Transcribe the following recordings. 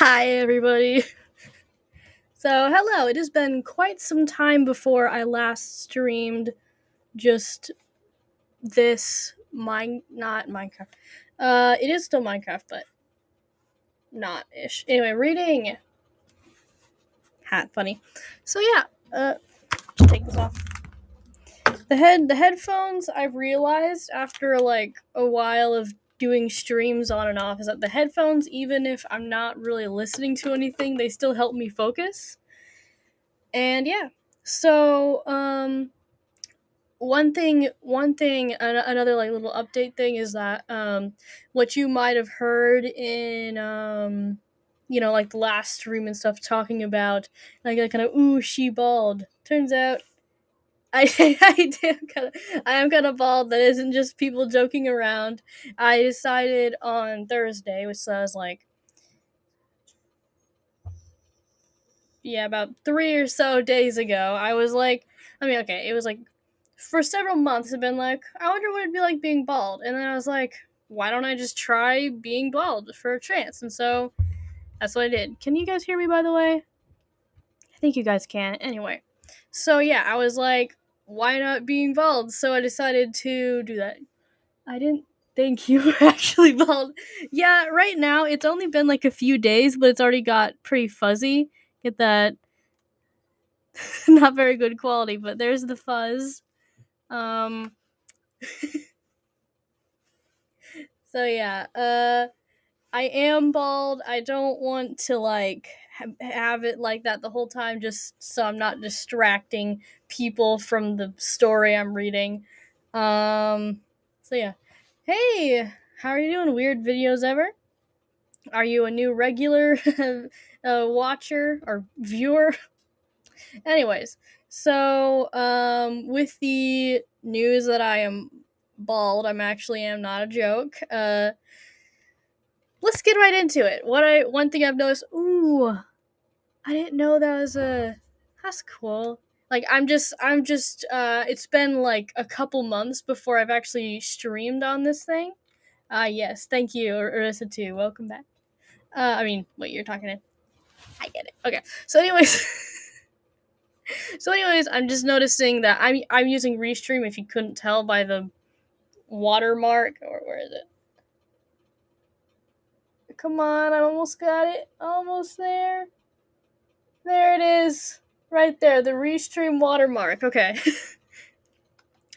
Hi, everybody. So, hello. It has been quite some time before I last streamed just this not Minecraft. It is still Minecraft, but not ish. Anyway, reading hat funny. So yeah, just take this off. The headphones. I've realized after like a while of doing streams on and off is that the headphones, even if I'm not really listening to anything, they still help me focus. And yeah, so another like little update thing is that what you might have heard in like the last stream and stuff talking about like a kind of ooh she bald. Turns out I I am kind of bald. That isn't just people joking around. I decided on Thursday, which was like about 3 or so days ago. I was like, okay, it was like for several months. I've been like, I wonder what it'd be like being bald, and then I was like, why don't I just try being bald for a chance? And so that's what I did. Can you guys hear me, by the way? I think you guys can. Anyway, so yeah, I was like, why not being bald? So I decided to do that. I didn't think you were actually bald. Yeah, right now it's only been like a few days, but it's already got pretty fuzzy. Get that? Not very good quality, but there's the fuzz. Um so yeah, I am bald. I don't want to like have it like that the whole time just so I'm not distracting people from the story I'm reading. So yeah. Hey, how are you doing? Weird videos ever? Are you a new regular watcher or viewer? Anyways, so with the news that I am bald, I'm actually am not a joke. Let's get right into it. One thing I've noticed. Ooh, I didn't know that was a. That's cool. Like I'm just. It's been like a couple months before I've actually streamed on this thing. Yes, thank you, Arissa too. Welcome back. Wait, you're talking to. I get it. Okay. So anyways, I'm just noticing that I'm using Restream. If you couldn't tell by the watermark, or where is it? Come on, I almost got it. Almost there. There it is. Right there, the Restream watermark. Okay.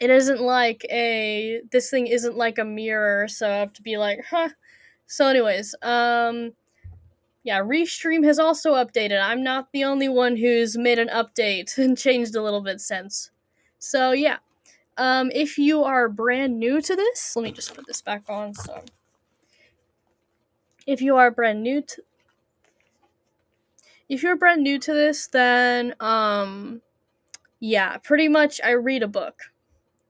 It isn't like this thing isn't like a mirror, so I have to be like, huh. So anyways, yeah, Restream has also updated. I'm not the only one who's made an update and changed a little bit since. So yeah. If you are brand new to this, let me just put this back on. So, if you are brand new to, if you're brand new to this, then yeah, pretty much I read a book.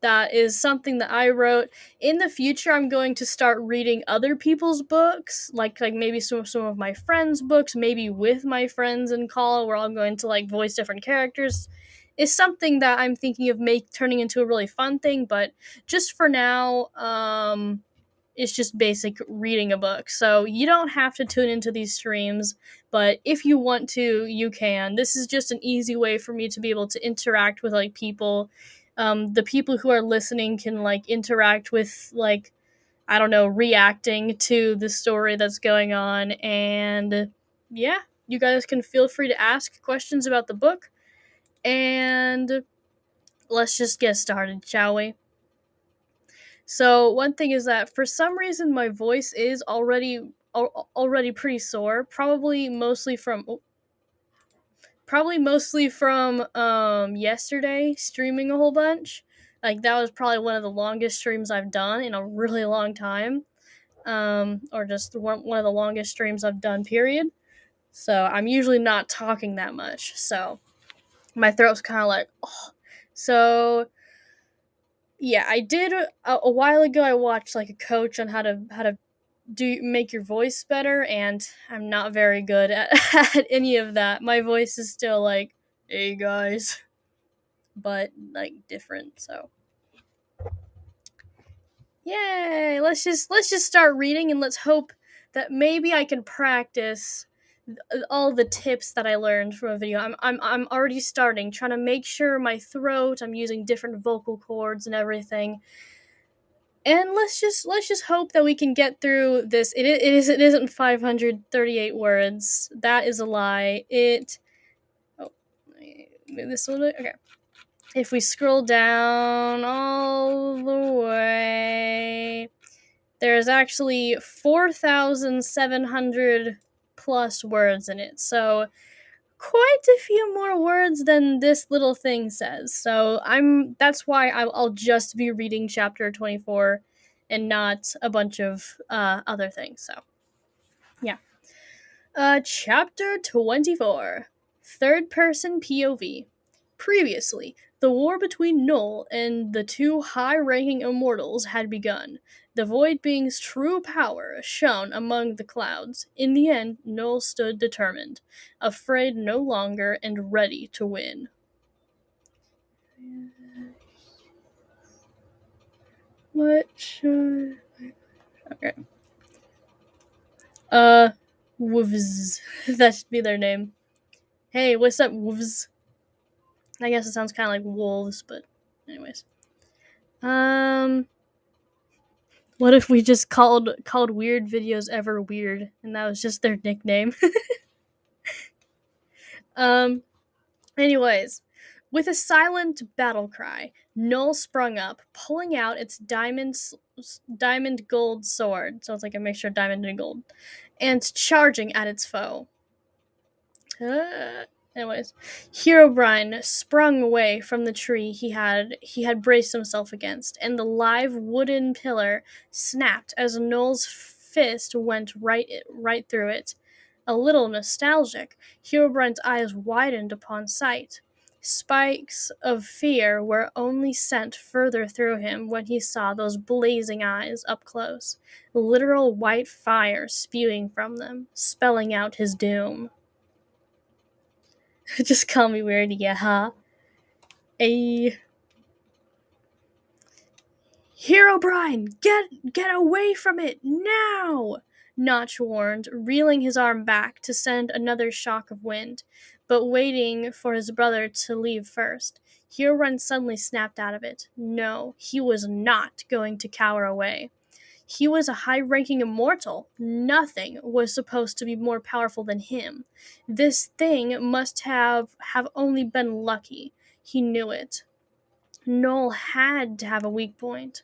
That is something that I wrote. In the future, I'm going to start reading other people's books, like maybe some of my friends' books, maybe with my friends in call, where I'm going to like voice different characters. Is something that I'm thinking of turning into a really fun thing, but just for now, it's just basic reading a book. So you don't have to tune into these streams, but if you want to, you can. This is just an easy way for me to be able to interact with like people. The people who are listening can like interact with like I don't know, reacting to the story that's going on, and yeah, you guys can feel free to ask questions about the book, and let's just get started, shall we? So one thing is that for some reason my voice is already pretty sore, probably mostly from yesterday streaming a whole bunch. Like that was probably one of the longest streams I've done in a really long time. Or just one of the longest streams I've done, period. So I'm usually not talking that much. So my throat's kind of like, oh. So yeah, I did a while ago. I watched like a coach on how to do make your voice better, and I'm not very good at, at any of that. My voice is still like, hey guys, but like different. So yay, let's just start reading, and let's hope that maybe I can practice all the tips that I learned from a video. I'm already starting, trying to make sure my throat, I'm using different vocal cords and everything. And let's just hope that we can get through this. It isn't 538 words. That is a lie. Oh, let me move this a little bit. Okay. If we scroll down all the way, there's actually 4,700 plus words in it. So quite a few more words than this little thing says. So that's why I'll just be reading chapter 24 and not a bunch of other things. So yeah. Chapter 24. Third person POV. Previously, the war between Null and the two high-ranking immortals had begun, the Void Being's true power shone among the clouds. In the end, Null stood determined, afraid no longer and ready to win. What should... Okay. Wolves. That should be their name. Hey, what's up, Wolves? I guess it sounds kind of like wolves, but anyways. What if we just called weird videos ever weird, and that was just their nickname? Anyways, with a silent battle cry, Null sprung up, pulling out its diamond gold sword. So it's like a mixture of diamond and gold, and charging at its foe. Anyways, Herobrine sprung away from the tree he had braced himself against, and the live wooden pillar snapped as Null's fist went right through it. A little nostalgic, Herobrine's eyes widened upon sight. Spikes of fear were only sent further through him when he saw those blazing eyes up close, literal white fire spewing from them, spelling out his doom. Just call me weird, yeah, huh? Herobrine, get away from it, now! Notch warned, reeling his arm back to send another shock of wind, but waiting for his brother to leave first. Herobrine suddenly snapped out of it. No, he was not going to cower away. He was a high-ranking immortal. Nothing was supposed to be more powerful than him. This thing must have only been lucky. He knew it. Null had to have a weak point.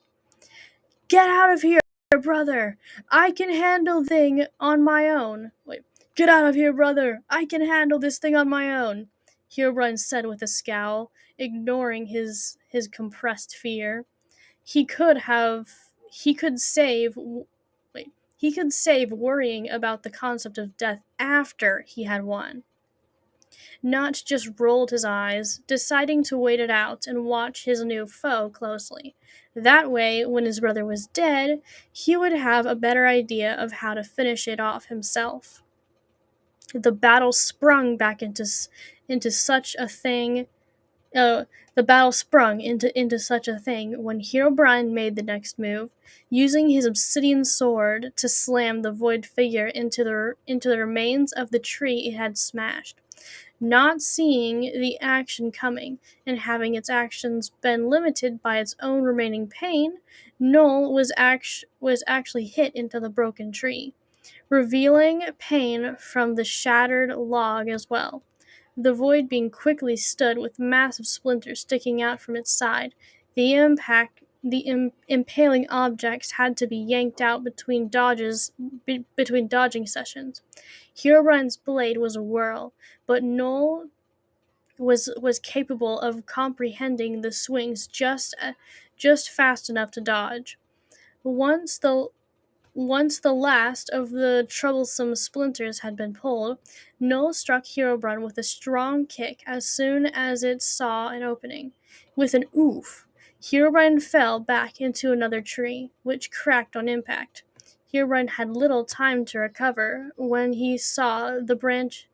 Get out of here, brother! I can handle thing on my own. Wait. Get out of here, brother! I can handle this thing on my own, Herobrine said with a scowl, ignoring his compressed fear. He could save worrying about the concept of death after he had won. Notch just rolled his eyes, deciding to wait it out and watch his new foe closely. That way, when his brother was dead, he would have a better idea of how to finish it off himself. The battle sprung back into such a thing. The battle sprung into such a thing when Herobrine made the next move, using his obsidian sword to slam the void figure into the remains of the tree it had smashed. Not seeing the action coming, and having its actions been limited by its own remaining pain, Null was actually hit into the broken tree, revealing pain from the shattered log as well. The void being quickly stood with massive splinters sticking out from its side. The impaling objects had to be yanked out between dodging sessions. Herobrine's blade was a whirl, but Null was capable of comprehending the swings just fast enough to dodge. Once the last of the troublesome splinters had been pulled, Null struck Herobrine with a strong kick as soon as it saw an opening. With an oof, Herobrine fell back into another tree, which cracked on impact. Herobrine had little time to recover when he saw the branches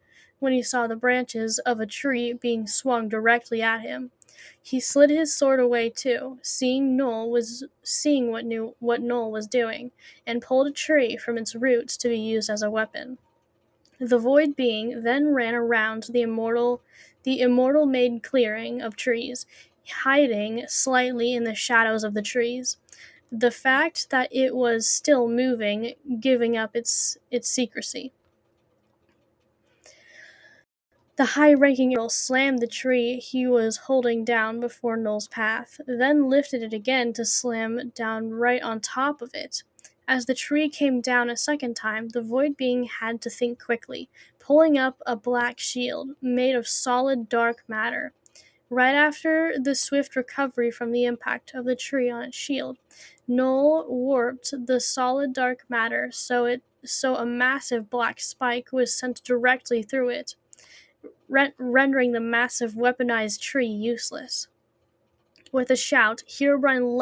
of a tree being swung directly at him. He slid his sword away too, seeing what Null was doing, and pulled a tree from its roots to be used as a weapon. The void being then ran around the immortal made clearing of trees, hiding slightly in the shadows of the trees. The fact that it was still moving, giving up its secrecy. The high-ranking Earl slammed the tree he was holding down before Noel's path, then lifted it again to slam down right on top of it. As the tree came down a second time, the Void Being had to think quickly, pulling up a black shield, made of solid dark matter. Right after the swift recovery from the impact of the tree on its shield, Noel warped the solid dark matter so a massive black spike was sent directly through it, rendering the massive weaponized tree useless. With a shout, Herobrine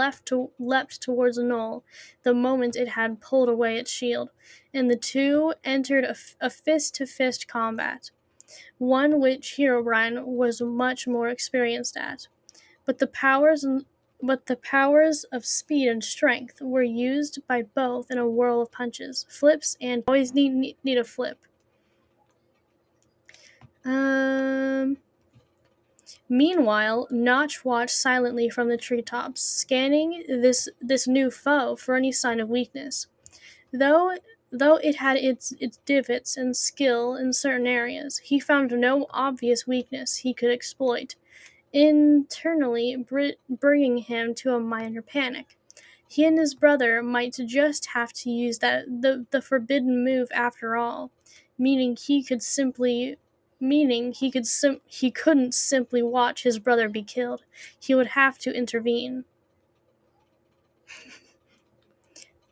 leapt towards Noel the moment it had pulled away its shield, and the two entered a fist-to-fist combat, one which Herobrine was much more experienced at. But the powers of speed and strength were used by both in a whirl of punches, flips, and always need a flip. Meanwhile, Notch watched silently from the treetops, scanning this new foe for any sign of weakness. Though though it had its divots and skill in certain areas, he found no obvious weakness he could exploit, internally bringing him to a minor panic. He and his brother might just have to use the forbidden move after all, meaning he couldn't simply watch his brother be killed. He would have to intervene.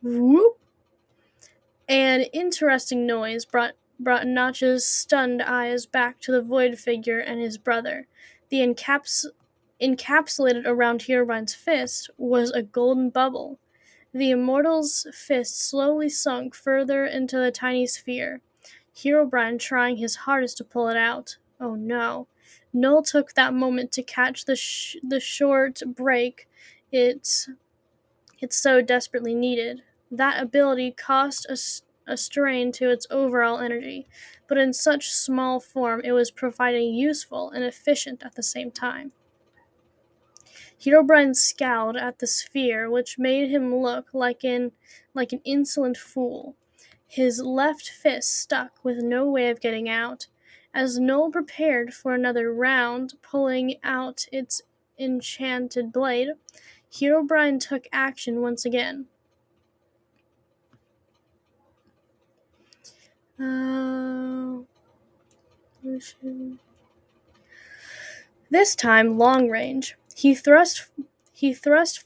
Whoop! An interesting noise brought Notch's stunned eyes back to the void figure and his brother. The encapsulated around Herobrine's fist was a golden bubble. The immortal's fist slowly sunk further into the tiny sphere, Herobrine trying his hardest to pull it out. Oh no. Noel took that moment to catch the short break it so desperately needed. That ability cost a strain to its overall energy, but in such small form it was providing useful and efficient at the same time. Herobrine scowled at the sphere, which made him look like an insolent fool. His left fist stuck with no way of getting out. As Noel prepared for another round, pulling out its enchanted blade, Herobrine took action once again. This time long range. He thrust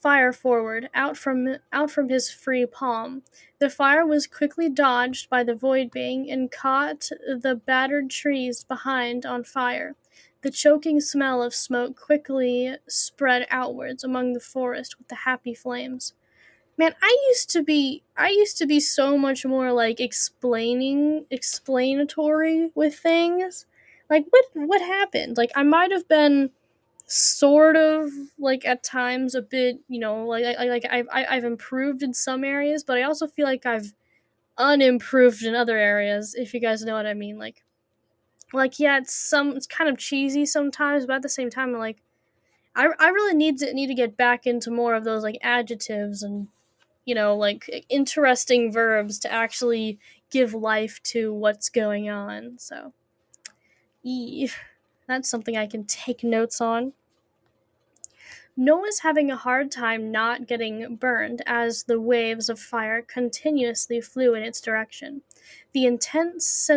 fire forward, out from his free palm. The fire was quickly dodged by the Void Being and caught the battered trees behind on fire. The choking smell of smoke quickly spread outwards among the forest with the happy flames. Man, I used to be so much more like explanatory with things. Like what happened? Like I might have been sort of like at times a bit, I've improved in some areas, but I also feel like I've unimproved in other areas, if you guys know what I mean. Like yeah, it's kind of cheesy sometimes, but at the same time like I really need to get back into more of those like adjectives and like interesting verbs to actually give life to what's going on. So, that's something I can take notes on. Noah's having a hard time not getting burned as the waves of fire continuously flew in its direction. The intense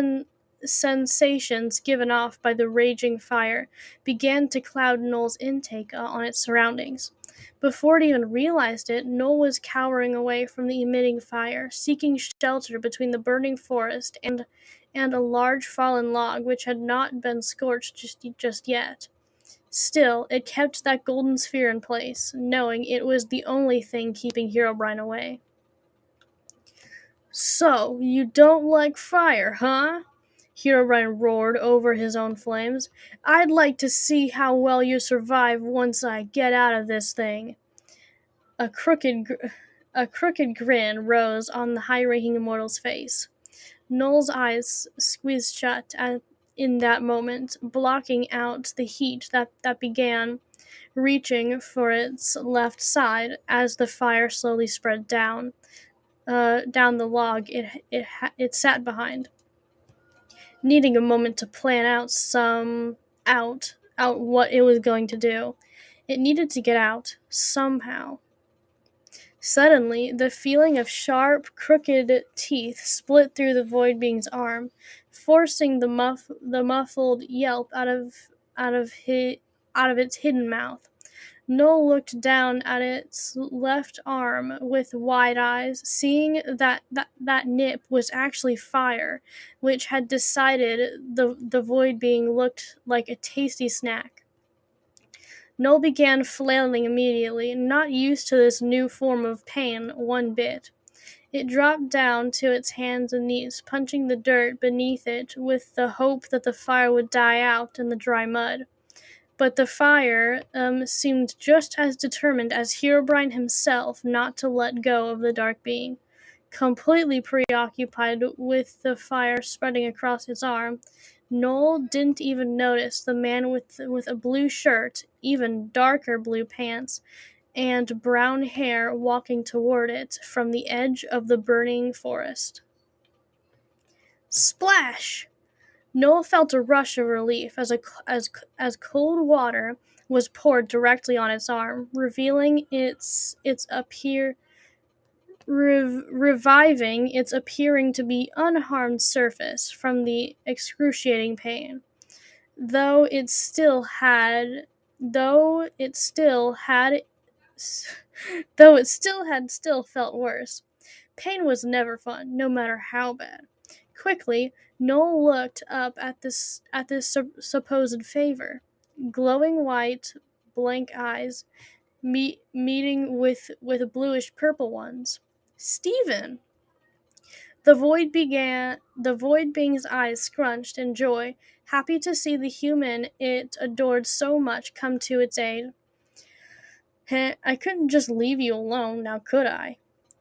sensations given off by the raging fire began to cloud Noel's intake on its surroundings. Before it even realized it, Noel was cowering away from the emitting fire, seeking shelter between the burning forest and a large fallen log which had not been scorched just yet. Still, it kept that golden sphere in place, knowing it was the only thing keeping Herobrine away. So, you don't like fire, huh? Herobrine roared over his own flames. I'd like to see how well you survive once I get out of this thing. A crooked grin rose on the high-ranking immortal's face. Noel's eyes squeezed shut in that moment, blocking out the heat that began reaching for its left side as the fire slowly spread down the log it sat behind, needing a moment to plan out what it was going to do. It needed to get out somehow. Suddenly, the feeling of sharp, crooked teeth split through the void being's arm, forcing the muffled yelp out of hi- out of its hidden mouth. Noel looked down at its left arm with wide eyes, seeing that nip was actually fire, which had decided the void being looked like a tasty snack. Noel began flailing immediately, not used to this new form of pain one bit. It dropped down to its hands and knees, punching the dirt beneath it with the hope that the fire would die out in the dry mud. But the fire seemed just as determined as Herobrine himself not to let go of the dark being. Completely preoccupied with the fire spreading across his arm, Noel didn't even notice the man with a blue shirt, even darker blue pants, and brown hair walking toward it from the edge of the burning forest. Splash! Noel felt a rush of relief as cold water was poured directly on its arm, revealing reviving its appearing to be unharmed surface from the excruciating pain. Though it still had though it still had though it still felt worse. Pain was never fun, no matter how bad. Quickly, Noel looked up at this supposed favor. Glowing white, blank eyes meeting with bluish purple ones. Stephen! The void being's eyes scrunched in joy, happy to see the human it adored so much come to its aid. Heh, I couldn't just leave you alone, now could I?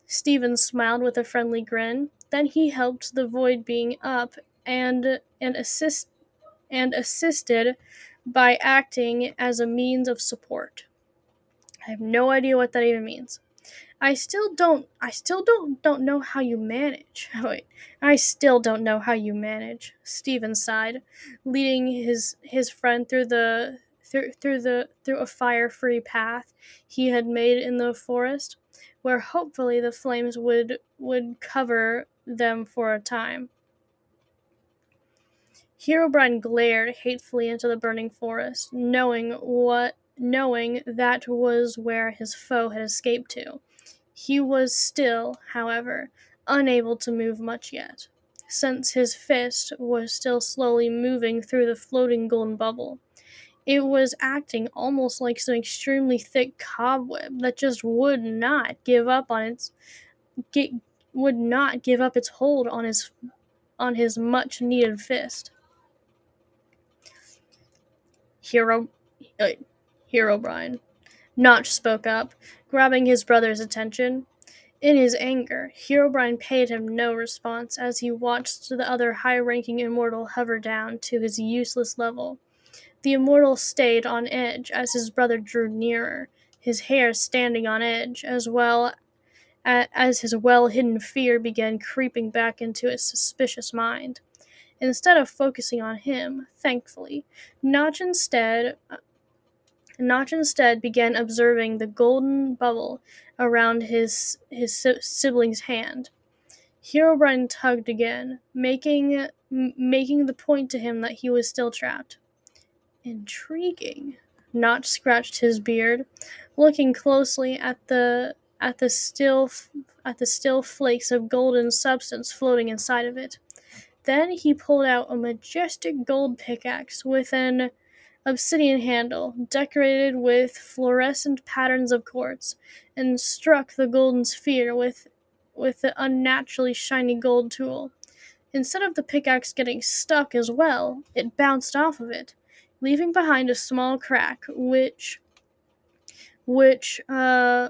Stephen smiled with a friendly grin. Then he helped the void being up and assisted by acting as a means of support. I have no idea what that even means. I still don't know how you manage. Wait, I still don't know how you manage, Stephen sighed, leading his friend through a fire-free path he had made in the forest, where hopefully the flames would cover them for a time. Herobrine glared hatefully into the burning forest, knowing that was where his foe had escaped to. He was still, however, unable to move much yet, since his fist was still slowly moving through the floating golden bubble. It was acting almost like some extremely thick cobweb that just get, would not give up its hold on his much needed fist. Hero, uh, Herobrine. Notch spoke up, grabbing his brother's attention. In his anger, Herobrine paid him no response as he watched the other high-ranking immortal hover down to his useless level. The immortal stayed on edge as his brother drew nearer, his hair standing on edge, as his well-hidden fear began creeping back into his suspicious mind. Instead of focusing on him, thankfully, Notch instead began observing the golden bubble around his sibling's hand. Herobrine tugged again, making the point to him that he was still trapped. Intriguing. Notch scratched his beard, looking closely at the still flakes of golden substance floating inside of it. Then he pulled out a majestic gold pickaxe with an obsidian handle, decorated with fluorescent patterns of quartz, and struck the golden sphere with the unnaturally shiny gold tool. Instead of the pickaxe getting stuck as well, it bounced off of it, leaving behind a small crack, which, uh,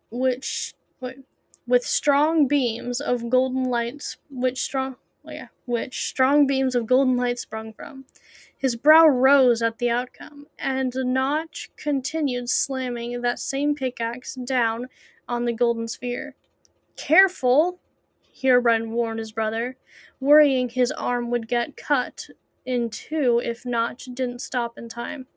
which, wait, with strong beams of golden lights, which strong which strong beams of golden light sprung from. His brow rose at the outcome, and Notch continued slamming that same pickaxe down on the golden sphere. Careful, Herobrine warned his brother, worrying his arm would get cut in two if Notch didn't stop in time.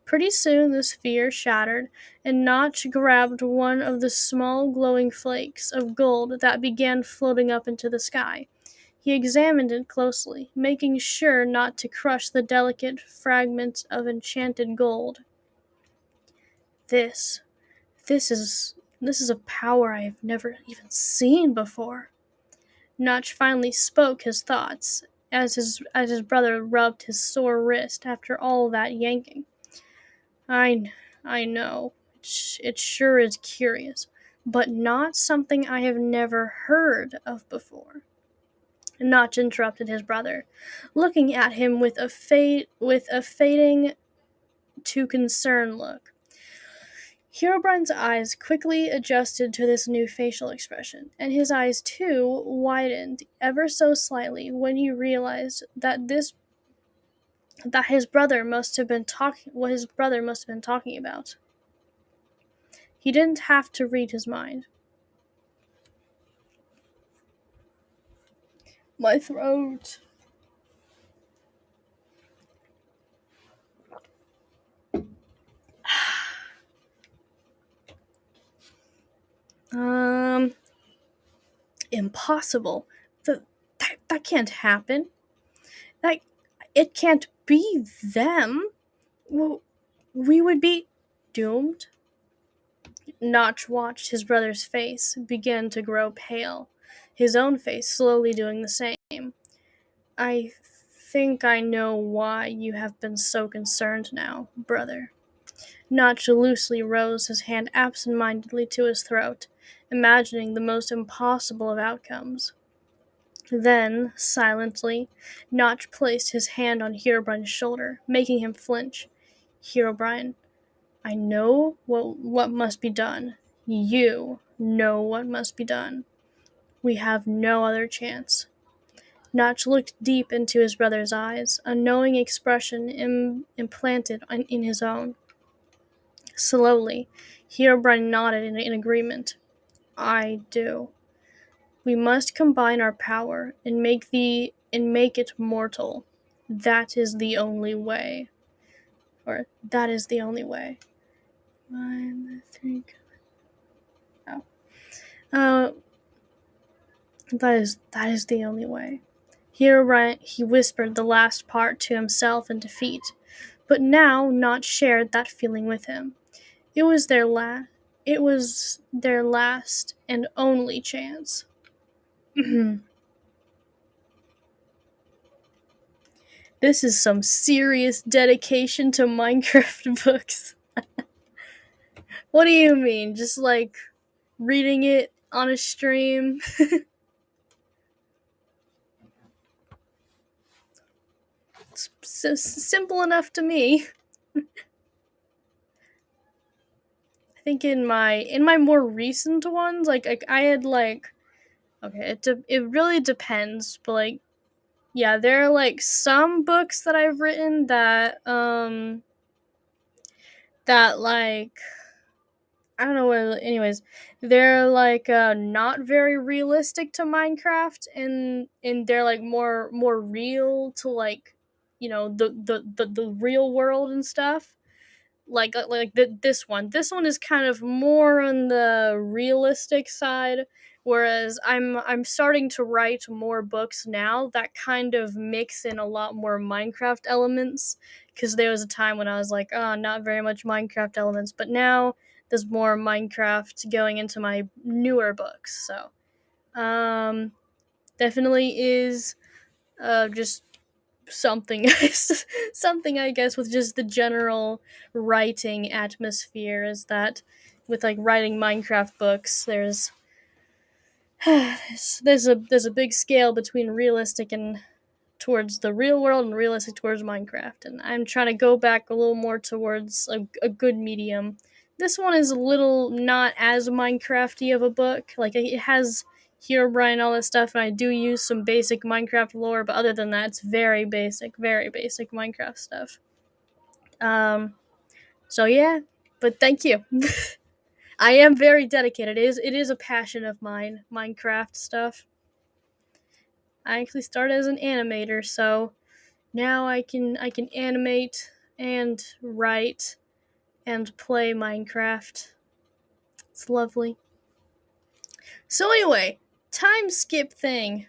Pretty soon the sphere shattered, and Notch grabbed one of the small glowing flakes of gold that began floating up into the sky. He examined it closely, making sure not to crush the delicate fragment of enchanted gold. This, this is a power I have never even seen before. Notch finally spoke his thoughts as his brother rubbed his sore wrist after all that yanking. I know. It sure is curious, but not something I have never heard of before. Notch interrupted his brother, looking at him with a fading to concern look. Herobrine's eyes quickly adjusted to this new facial expression, and his eyes too widened ever so slightly when he realized that his brother must have been talking about. He didn't have to read his mind. My throat. Um, Impossible. That can't happen. That it can't be them. Well, we would be doomed. Notch watched his brother's face begin to grow pale, his own face slowly doing the same. I think I know why you have been so concerned now, brother. Notch loosely rose his hand absent-mindedly to his throat, imagining the most impossible of outcomes. Then, silently, Notch placed his hand on Herobrine's shoulder, making him flinch. Herobrine, I know what must be done. You know what must be done. We have no other chance. Notch looked deep into his brother's eyes, a knowing expression implanted in his own. Slowly, Herobrine nodded in agreement. I do. We must combine our power and make it mortal. That is the only way. Or that is the only way. 1, 3. Oh. Uh, that is the only way. Herobrine, he whispered the last part to himself in defeat, but now Notch shared that feeling with him. It was their last and only chance. This is some serious dedication to Minecraft books. What do you mean? Just like reading it on a stream? It's simple enough to me. I think in my more recent ones, like I had like, okay, it really depends, but like, yeah, there are like some books that I've written that like, I don't know what. Anyways, they're like not very realistic to Minecraft, and they're like more real to like, the real world and stuff. This one is kind of more on the realistic side, whereas I'm starting to write more books now that kind of mix in a lot more Minecraft elements, because there was a time when I was like, oh, not very much Minecraft elements, but now there's more Minecraft going into my newer books. So definitely is just something something, I guess, with just the general writing atmosphere, is that with like writing Minecraft books, there's a big scale between realistic and towards the real world and realistic towards Minecraft, and I'm trying to go back a little more towards a good medium. This one is a little not as Minecrafty of a book. Like, it has Herobrine, all this stuff, and I do use some basic Minecraft lore, but other than that, it's very basic Minecraft stuff. So yeah, but thank you. I am very dedicated. It is a passion of mine, Minecraft stuff. I actually started as an animator, so now I can animate and write and play Minecraft. It's lovely. So anyway, time skip thing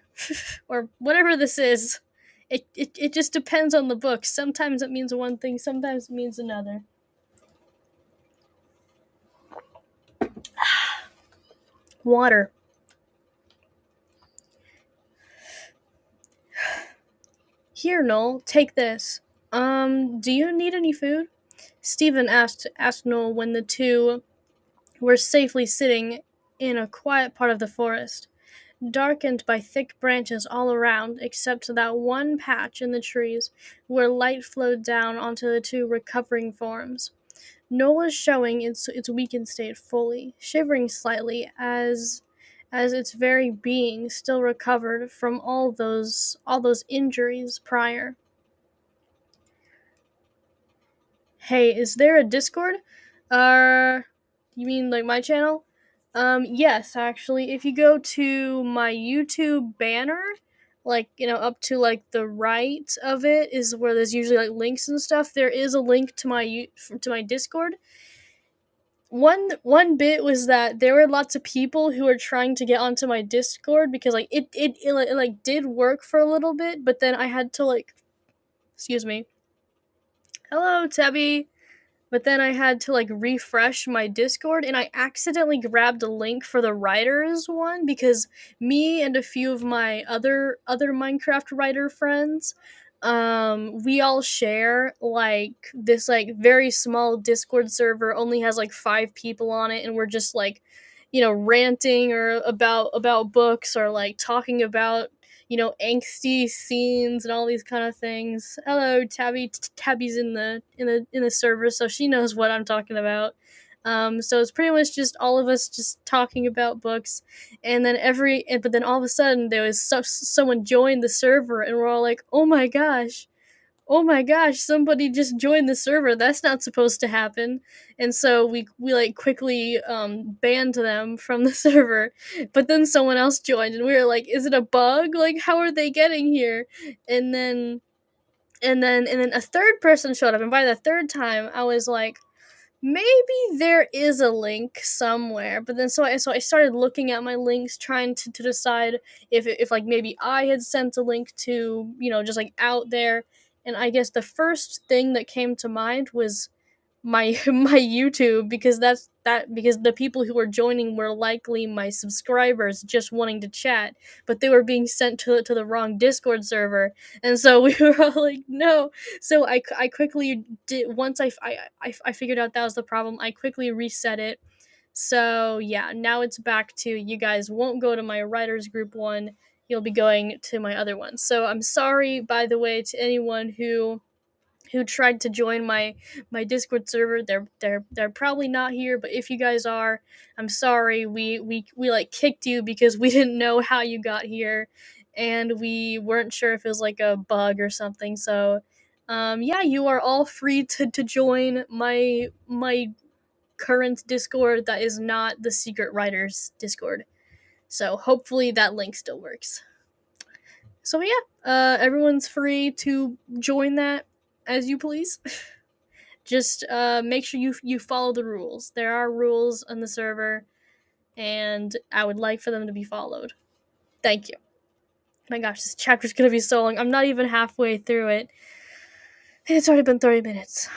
or whatever this is. It just depends on the book. Sometimes it means one thing, sometimes it means another. Water. Here, Noel, take this. Do you need any food? Stephen asked Noel when the two were safely sitting in a quiet part of the forest, darkened by thick branches all around, except that one patch in the trees where light flowed down onto the two recovering forms. Noel was showing its weakened state fully, shivering slightly as its very being still recovered from all those injuries prior. Hey, is there a Discord? You mean like my channel? Yes, actually. If you go to my YouTube banner, like, up to the right of it is where there's usually like links and stuff. There is a link to my Discord. One bit was that there were lots of people who were trying to get onto my Discord because like it did work for a little bit, but then I had to excuse me. Hello, Tabby. But then I had to refresh my Discord and I accidentally grabbed a link for the writers one because me and a few of my other Minecraft writer friends, we all share this very small Discord server, only has 5 people on it, and we're just ranting or about books or talking about angsty scenes and all these kind of things. Hello, Tabby. Tabby's in the server, so she knows what I'm talking about. So it's pretty much just all of us just talking about books, and then but then all of a sudden there was someone joined the server, and we're all like, oh my gosh, somebody just joined the server. That's not supposed to happen. And so we quickly banned them from the server. But then someone else joined and we were like, is it a bug? Like, how are they getting here? And then a third person showed up, and by the third time I was like, maybe there is a link somewhere. But then so I started looking at my links, trying to decide if maybe I had sent a link to just out there. And I guess the first thing that came to mind was my my YouTube, because because the people who were joining were likely my subscribers just wanting to chat, but they were being sent to the wrong Discord server, and so we were all like, no. So I quickly did, once I figured out that was the problem. I quickly reset it. So yeah, now it's back to, you guys won't go to my writers group one. You'll be going to my other one. So I'm sorry, by the way, to anyone who tried to join my Discord server. They're probably not here, but if you guys are, I'm sorry. We kicked you because we didn't know how you got here, and we weren't sure if it was like a bug or something. So yeah, you are all free to join my current Discord that is not the Secret Writers Discord. So hopefully that link still works. So yeah, everyone's free to join that as you please. Just make sure you follow the rules. There are rules on the server, and I would like for them to be followed. Thank you. My gosh, this chapter's gonna be so long. I'm not even halfway through it, and it's already been 30 minutes.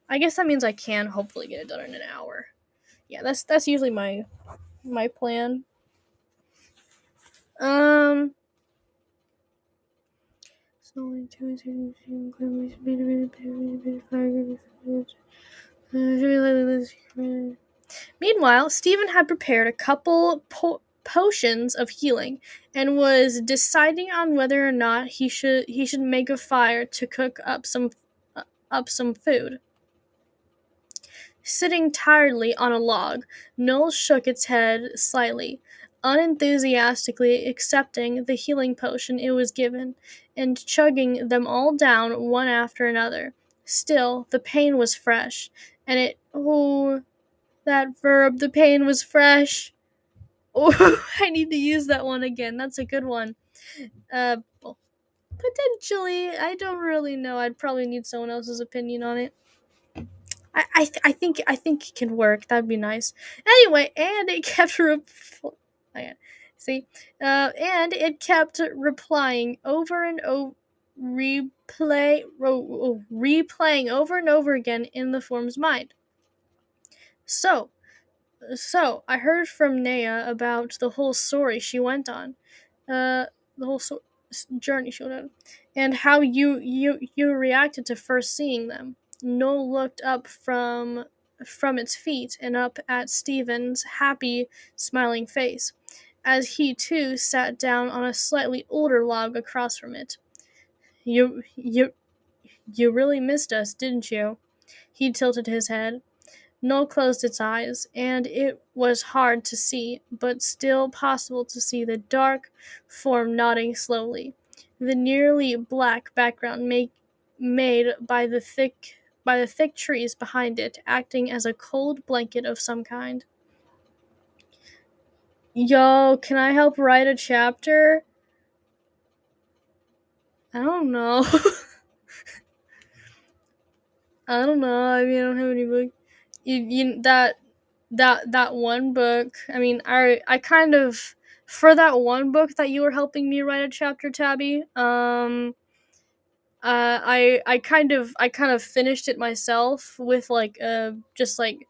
I guess that means I can hopefully get it done in an hour. Yeah, that's usually my plan. Um. Meanwhile, Stephen had prepared a couple potions of healing and was deciding on whether or not he should make a fire to cook up some food. Sitting tiredly on a log, Noel shook its head slightly. unenthusiastically accepting the healing potion it was given, and chugging them all down one after another. Still, the pain was fresh, and that verb, the pain was fresh. Oh, I need to use that one again. That's a good one. Well, potentially, I don't really know. I'd probably need someone else's opinion on it. I think it can work. That'd be nice. Anyway, and it kept see, and it kept replying over and over, replaying over and over again in the form's mind. So, I heard from Naya about the whole story she went on, the whole journey she went on, and how you reacted to first seeing them. Noel looked up from its feet and up at Stephen's happy, smiling face, as he too sat down on a slightly older log across from it. You really missed us, didn't you? He tilted his head. Noel closed its eyes, and it was hard to see, but still possible to see the dark form nodding slowly, the nearly black background made by the thick trees behind it acting as a cold blanket of some kind. Yo, can I help write a chapter? I don't know. I don't know. I mean, I don't have any book. That one book. I mean, I kind of, for that one book that you were helping me write a chapter, Tabby. I kind of finished it myself with like just like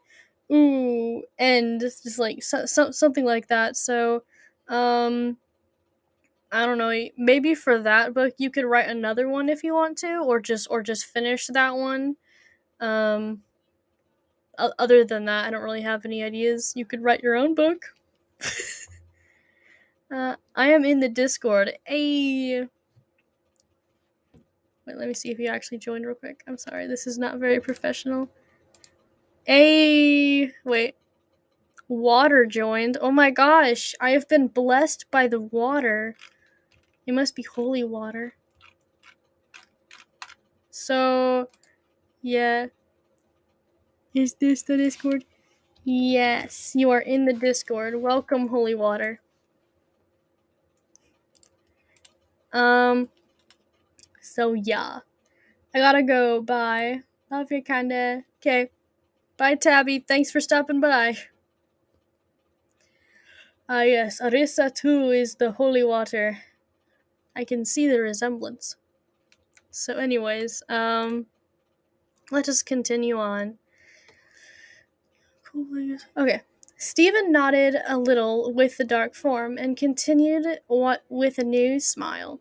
ooh and just like something like that. So, um. I don't know. Maybe for that book, you could write another one if you want to, or just finish that one. Um, Other than that, I don't really have any ideas. You could write your own book. I am in the Discord. Wait, let me see if you actually joined real quick. I'm sorry, this is not very professional. Wait. Water joined. Oh my gosh, I have been blessed by the water. It must be holy water. So, yeah. Is this the Discord? Yes, you are in the Discord. Welcome, holy water. So yeah. I gotta go. Bye. Love you, kinda. Okay. Bye, Tabby. Thanks for stopping by. Ah, yes. Arissa, too, is the holy water. I can see the resemblance. So, anyways, let us continue on. Okay. Stephen nodded a little with the dark form and continued with a new smile.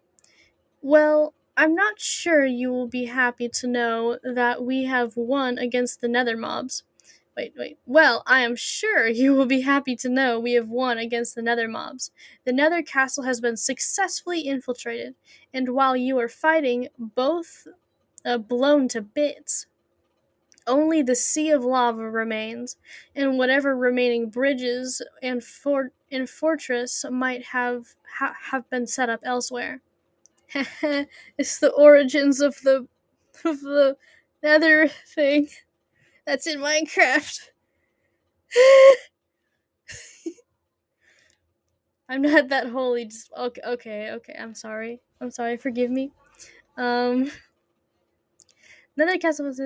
Well, I'm not sure you will be happy to know that we have won against the nether mobs. Wait. Well, I am sure you will be happy to know we have won against the nether mobs. The nether castle has been successfully infiltrated, and while you are fighting, both blown to bits. Only the sea of lava remains, and whatever remaining bridges and fortress might have been set up elsewhere. It's the origins of the nether thing that's in Minecraft. I'm not that holy. Just okay. I'm sorry. Forgive me. Another castle was.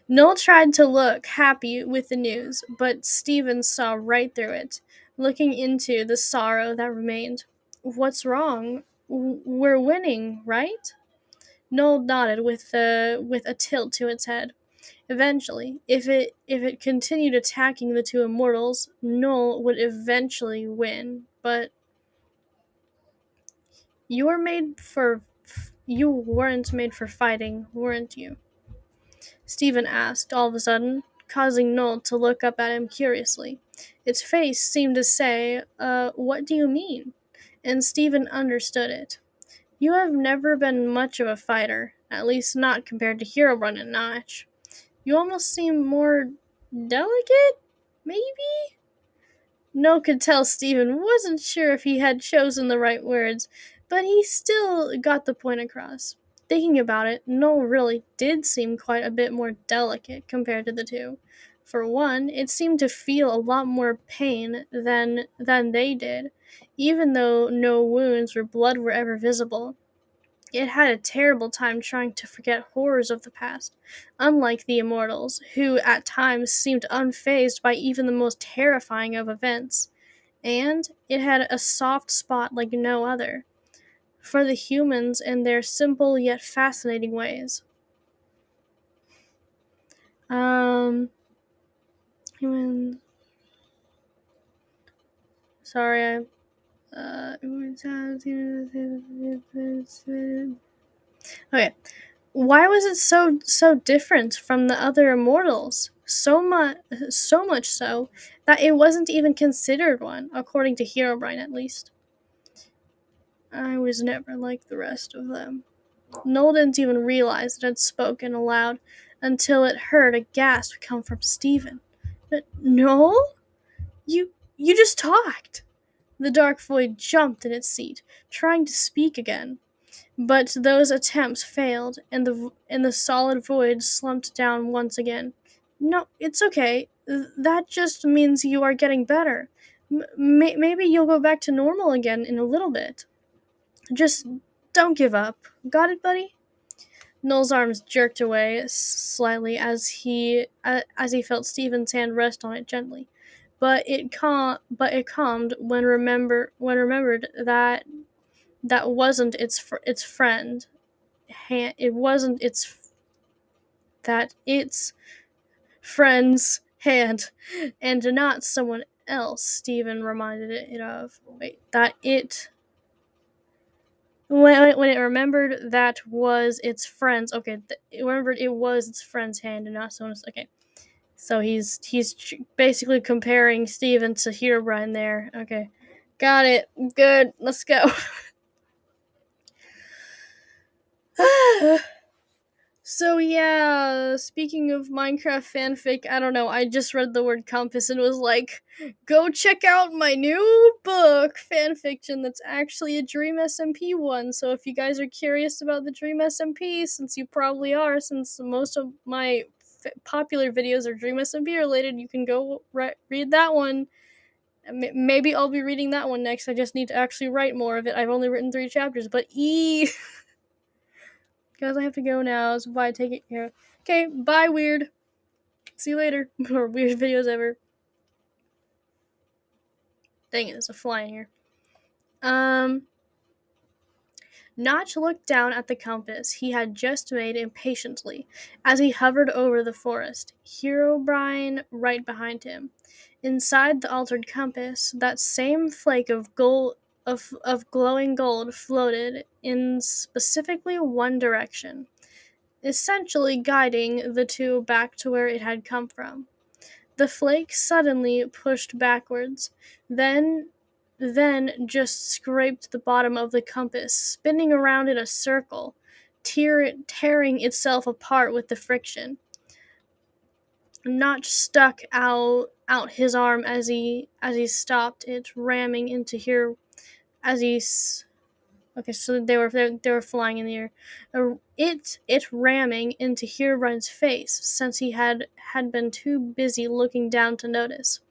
Noel tried to look happy with the news, but Stephen saw right through it, looking into the sorrow that remained. What's wrong? We're winning, right? Noel nodded with a tilt to its head. Eventually, if it continued attacking the two immortals, Noel would eventually win. But you weren't made for fighting, weren't you? Stephen asked all of a sudden, causing Noel to look up at him curiously. Its face seemed to say, what do you mean? And Stephen understood it. You have never been much of a fighter, at least not compared to Herobrine and Notch. You almost seem more delicate? Maybe? Noel could tell Stephen wasn't sure if he had chosen the right words, but he still got the point across. Thinking about it, Noel really did seem quite a bit more delicate compared to the two. For one, it seemed to feel a lot more pain than they did, even though no wounds or blood were ever visible. It had a terrible time trying to forget horrors of the past, unlike the immortals, who at times seemed unfazed by even the most terrifying of events. And it had a soft spot like no other for the humans and their simple yet fascinating ways. Humans. Sorry, okay. Why was it so different from the other immortals? So much so that it wasn't even considered one, according to Herobrine at least. I was never like the rest of them. Noel didn't even realize it had spoken aloud until it heard a gasp come from Stephen. Noel? You just talked. The dark void jumped in its seat, trying to speak again. But those attempts failed, and the solid void slumped down once again. No, it's okay. That just means you are getting better. Maybe you'll go back to normal again in a little bit. Just don't give up. Got it, buddy? Noel's arms jerked away slightly as he felt Stephen's hand rest on it gently, but it calmed when remembered that that wasn't its friend hand. It wasn't its friend's hand, and not someone else. Stephen reminded it of. Wait, that it when it remembered that was its friend's. Okay, it remembered it was its friend's hand and not someone's. Okay, so he's basically comparing Stephen to Herobrine there. Okay, got it. Good. Let's go. So yeah, speaking of Minecraft fanfic, I don't know, I just read the word compass and was like, go check out my new book, fanfiction, that's actually a Dream SMP one. So if you guys are curious about the Dream SMP, since you probably are, since most of my popular videos are Dream SMP related, you can go read that one. Maybe I'll be reading that one next. I just need to actually write more of it. I've only written 3 chapters, but Guys, I have to go now, so bye, take it care. Okay, bye, weird. See you later. Or weird videos ever. Dang it, there's a fly in here. Notch looked down at the compass he had just made impatiently as he hovered over the forest, Herobrine right behind him. Inside the altered compass, that same flake of glowing gold floated in specifically one direction, essentially guiding the two back to where it had come from. The flake suddenly pushed backwards, then just scraped the bottom of the compass, spinning around in a circle, tearing itself apart with the friction. Notch stuck out his arm as he stopped it, ramming into here as he. Okay, so they were flying in the air. It ramming into Herobrine's face, since he had been too busy looking down to notice.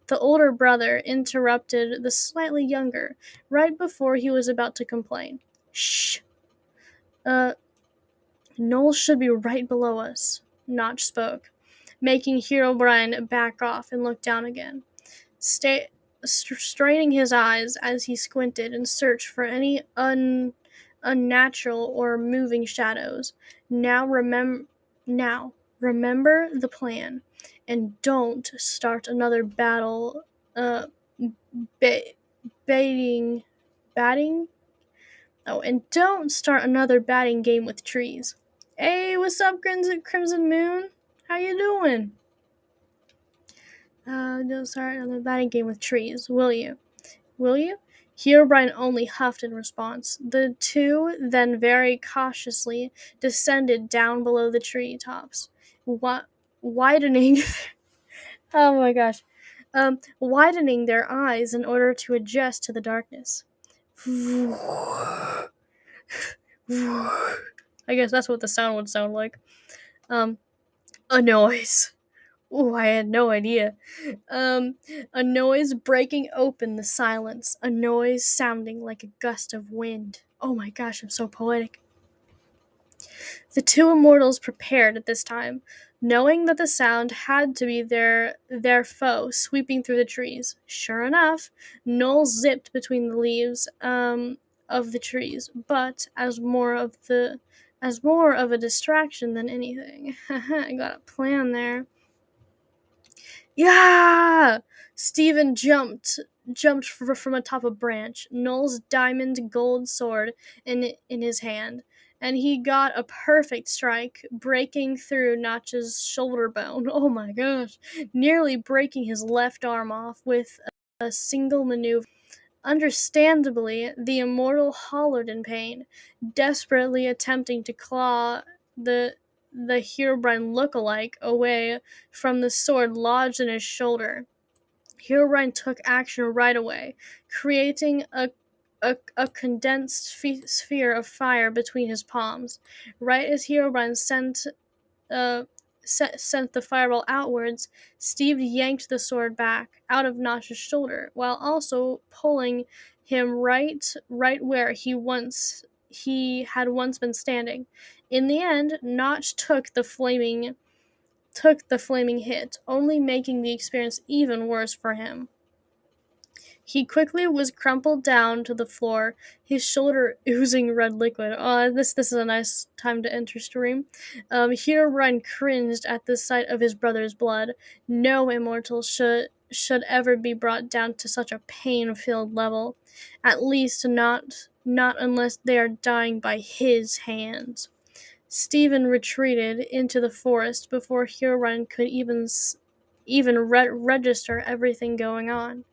The older brother interrupted the slightly younger right before he was about to complain. Shh! Uh, Noel should be right below us, Notch spoke, making Herobrine back off and look down again. Straining his eyes as he squinted and searched for any unnatural or moving shadows. Now remember the plan, and don't start another battle. Baiting, batting. Oh, and don't start another batting game with trees. Hey, what's up, Crimson Moon? How you doing? Don't start another batting game with trees, will you? Will you? Herobrine only huffed in response. The two then very cautiously descended down below the tree tops, widening. Oh my gosh. widening their eyes in order to adjust to the darkness. I guess that's what the sound would sound like. Um, a noise. Ooh, I had no idea. Um, a noise breaking open the silence. A noise sounding like a gust of wind. Oh my gosh, I'm so poetic. The two immortals prepared at this time, knowing that the sound had to be their foe sweeping through the trees. Sure enough, Noel zipped between the leaves of the trees, but as more of a distraction than anything. I got a plan there. Yeah! Stephen jumped from atop a branch, Noel's diamond gold sword in his hand, and he got a perfect strike, breaking through Notch's shoulder bone. Oh my gosh! Nearly breaking his left arm off with a single maneuver. Understandably, the immortal hollered in pain, desperately attempting to claw the Herobrine look-alike away from the sword lodged in his shoulder. Herobrine took action right away, creating a condensed sphere of fire between his palms. Right as Herobrine uh, sent the fireball outwards, Steve yanked the sword back out of Notch's shoulder, while also pulling him right where he had once been standing. In the end, Notch took the flaming hit, only making the experience even worse for him. He quickly was crumpled down to the floor, his shoulder oozing red liquid. Oh, this is a nice time to enter stream. Herobrine cringed at the sight of his brother's blood. No immortal should ever be brought down to such a pain-filled level. At least not unless they are dying by his hands. Stephen retreated into the forest before Herobrine could even register everything going on.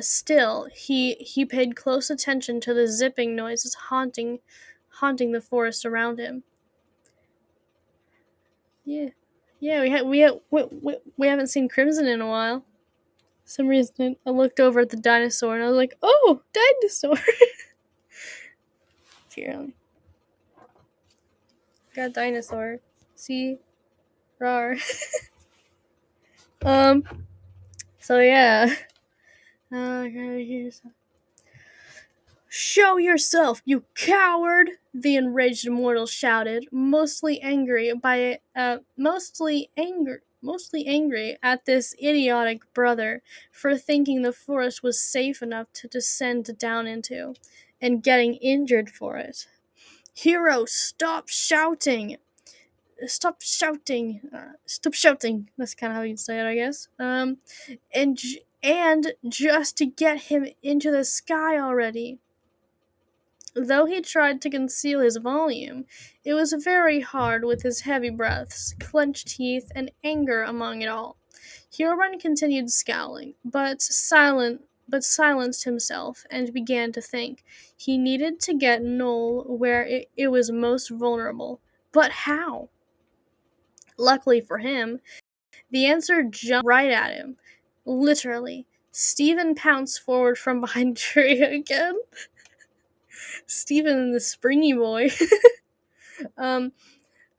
Still, he paid close attention to the zipping noises haunting the forest around him. Yeah, yeah, we haven't seen Crimson in a while. For some reason, I looked over at the dinosaur and I was like, "Oh, dinosaur!" Here, got dinosaur. See, rar. um. So yeah. Here's. Show yourself, you coward! The enraged immortal shouted, mostly angry at this idiotic brother for thinking the forest was safe enough to descend down into, and getting injured for it. Hero, stop shouting! Stop shouting! Stop shouting! That's kind of how you'd say it, I guess. And just to get him into the sky already. Though he tried to conceal his volume, it was very hard with his heavy breaths, clenched teeth, and anger among it all. Herobrine continued scowling, but silenced himself and began to think. He needed to get Noel where it was most vulnerable. But how? Luckily for him, the answer jumped right at him. Literally. Stephen pounced forward from behind a tree again. Stephen the springy boy. um,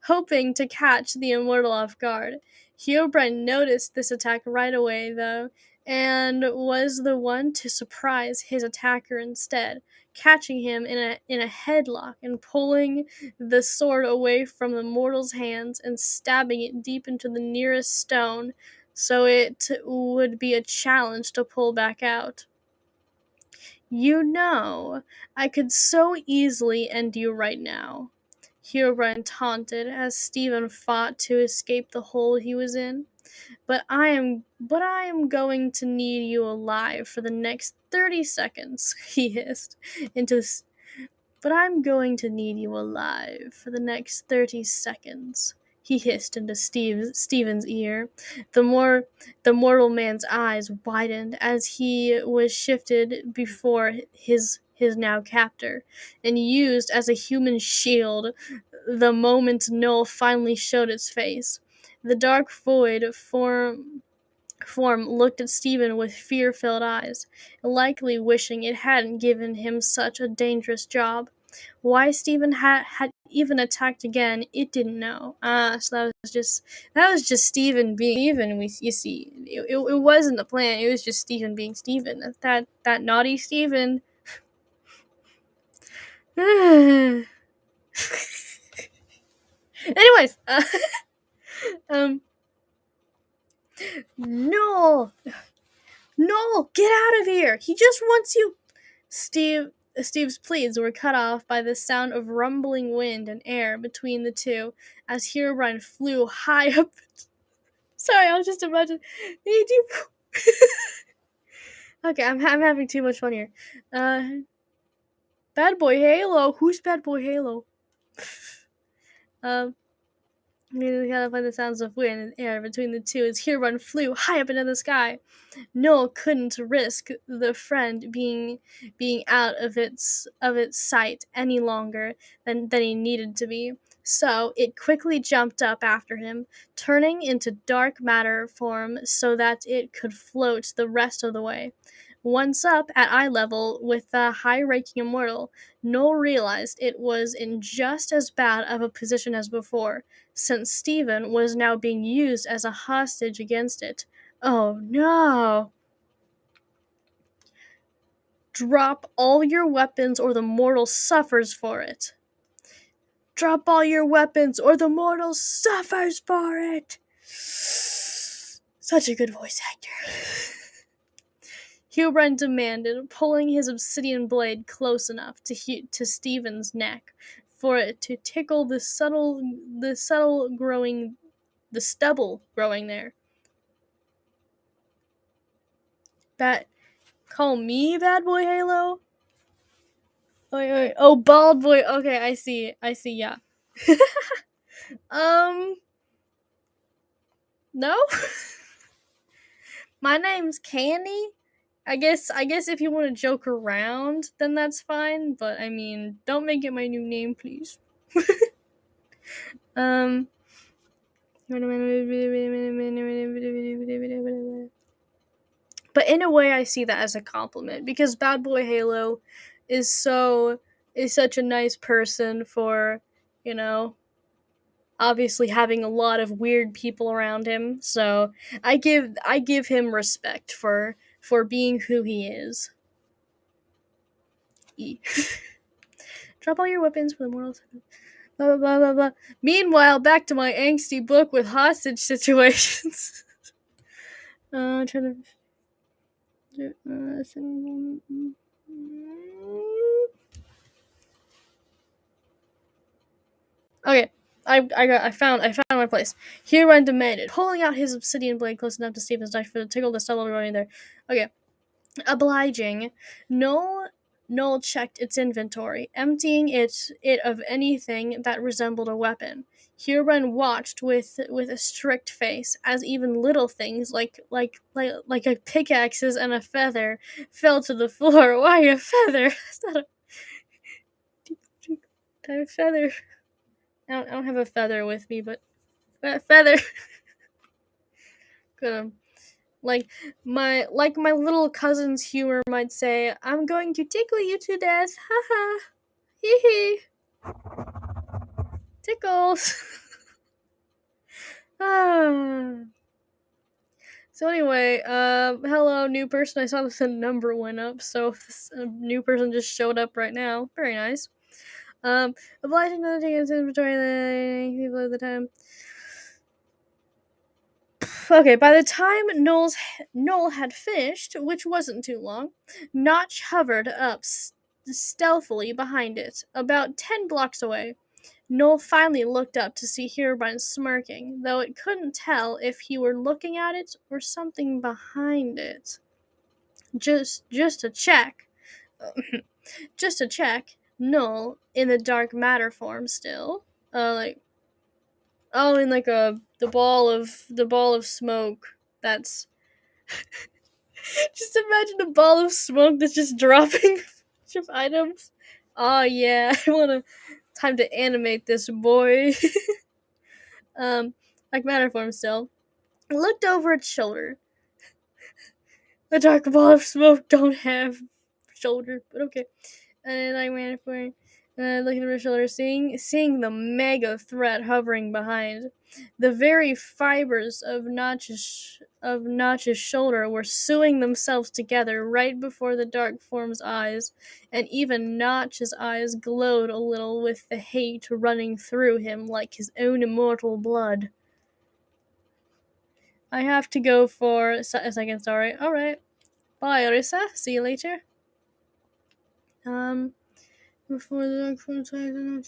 hoping to catch the immortal off guard. Herobrine noticed this attack right away, though, and was the one to surprise his attacker instead, catching him in a headlock and pulling the sword away from the mortal's hands and stabbing it deep into the nearest stone, so it would be a challenge to pull back out. You know, I could so easily end you right now, Herobrine taunted as Stephen fought to escape the hole he was in. But I am going to need you alive for the next 30 seconds, he hissed into the, but I'm going to need you alive for the next 30 seconds. He hissed into Stephen's ear. The mortal man's eyes widened as he was shifted before his now captor, and used as a human shield the moment Noel finally showed its face. The dark void form looked at Stephen with fear-filled eyes, likely wishing it hadn't given him such a dangerous job. Why Stephen had even attacked again, it didn't know. So that was just Stephen being Stephen. You see, it wasn't the plan. It was just Stephen being Stephen. That naughty Stephen. Anyways, um, no, no, get out of here. He just wants you. Steve's pleas were cut off by the sound of rumbling wind and air between the two as Herobrine flew high up. Sorry, I was just imagining. Okay, I'm having too much fun here. Bad Boy Halo. Who's Bad Boy Halo? Immediately cut off by the sounds of wind and air between the two as Herobrine flew high up into the sky. Noel couldn't risk the friend being out of its sight any longer than he needed to be. So it quickly jumped up after him, turning into dark matter form so that it could float the rest of the way. Once up at eye level with the high-ranking immortal, Noel realized it was in just as bad of a position as before, since Stephen was now being used as a hostage against it. Oh no! Drop all your weapons or the mortal suffers for it. Drop all your weapons or the mortal suffers for it. Such a good voice actor. Herobrine demanded, pulling his obsidian blade close enough to Stephen's neck for it to tickle the stubble growing there. Call me Bad Boy Halo? Wait. Oh, Bald Boy. Okay, I see, yeah. No? My name's Candy? I guess if you want to joke around, then that's fine, but I mean, don't make it my new name, please. But in a way I see that as a compliment because Bad Boy Halo is such a nice person for, you know, obviously having a lot of weird people around him. So I give him respect for being who he is. Drop all your weapons for the mortals. Blah blah blah blah blah. Meanwhile, back to my angsty book with hostage situations. Trying to. Okay, I found my place. Herobrine demanded, pulling out his obsidian blade close enough to Stephen's knife for the tickle the stubble running there. Okay, obliging. Noel checked its inventory, emptying it of anything that resembled a weapon. Herobrine watched with a strict face as even little things like a pickaxes and a feather fell to the floor. Why a feather? That's not a feather. I don't have a feather with me, but a feather. Good. Like my little cousin's humor might say, "I'm going to tickle you to death." Haha. Hee hee. Tickles. So anyway, hello, new person. I saw that the number went up, so this new person just showed up right now. Very nice. Obliging to take into inventory people at the time. Okay, by the time Noel had finished, which wasn't too long, Notch hovered up stealthily behind it, about 10 blocks away. Noel finally looked up to see Herobrine smirking, though it couldn't tell if he were looking at it or something behind it. Just to check. Just to check, Noel, in the dark matter form still, in like the ball of smoke that's just imagine a ball of smoke that's just dropping a bunch of items. Oh yeah, I wanna time to animate this boy. Like Matterform still. Looked over its shoulder. A dark ball of smoke don't have shoulder, but okay. And I ran for it. Looking over her shoulder, seeing the mega threat hovering behind. The very fibers of Notch's shoulder were sewing themselves together right before the dark form's eyes, and even Notch's eyes glowed a little with the hate running through him like his own immortal blood. I have to go for a second story. Alright. Bye, Orisa. See you later. Before the dark form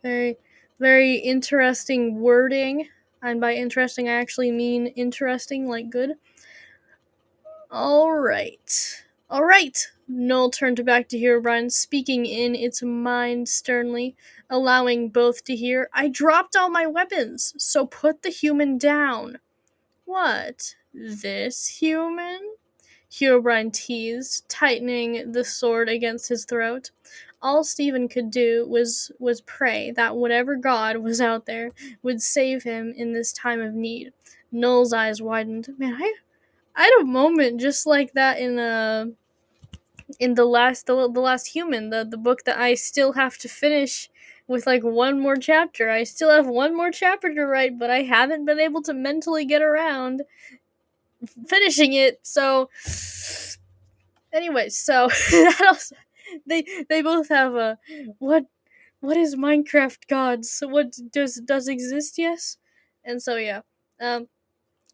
very, very interesting wording. And by interesting, I actually mean interesting, like good. Alright. Alright! Noel turned back to Herobrine, speaking in its mind sternly, allowing both to hear. I dropped all my weapons, so put the human down. What? This human? Herobrine teased, tightening the sword against his throat. All Stephen could do was pray that whatever god was out there would save him in this time of need. Noel's eyes widened. Man, I had a moment just like that in the last human, the book that I still have to finish with like one more chapter. I still have one more chapter to write, but I haven't been able to mentally get around finishing it. So anyways, so that also, they both have a what is Minecraft gods? What does exist? Yes, and so yeah,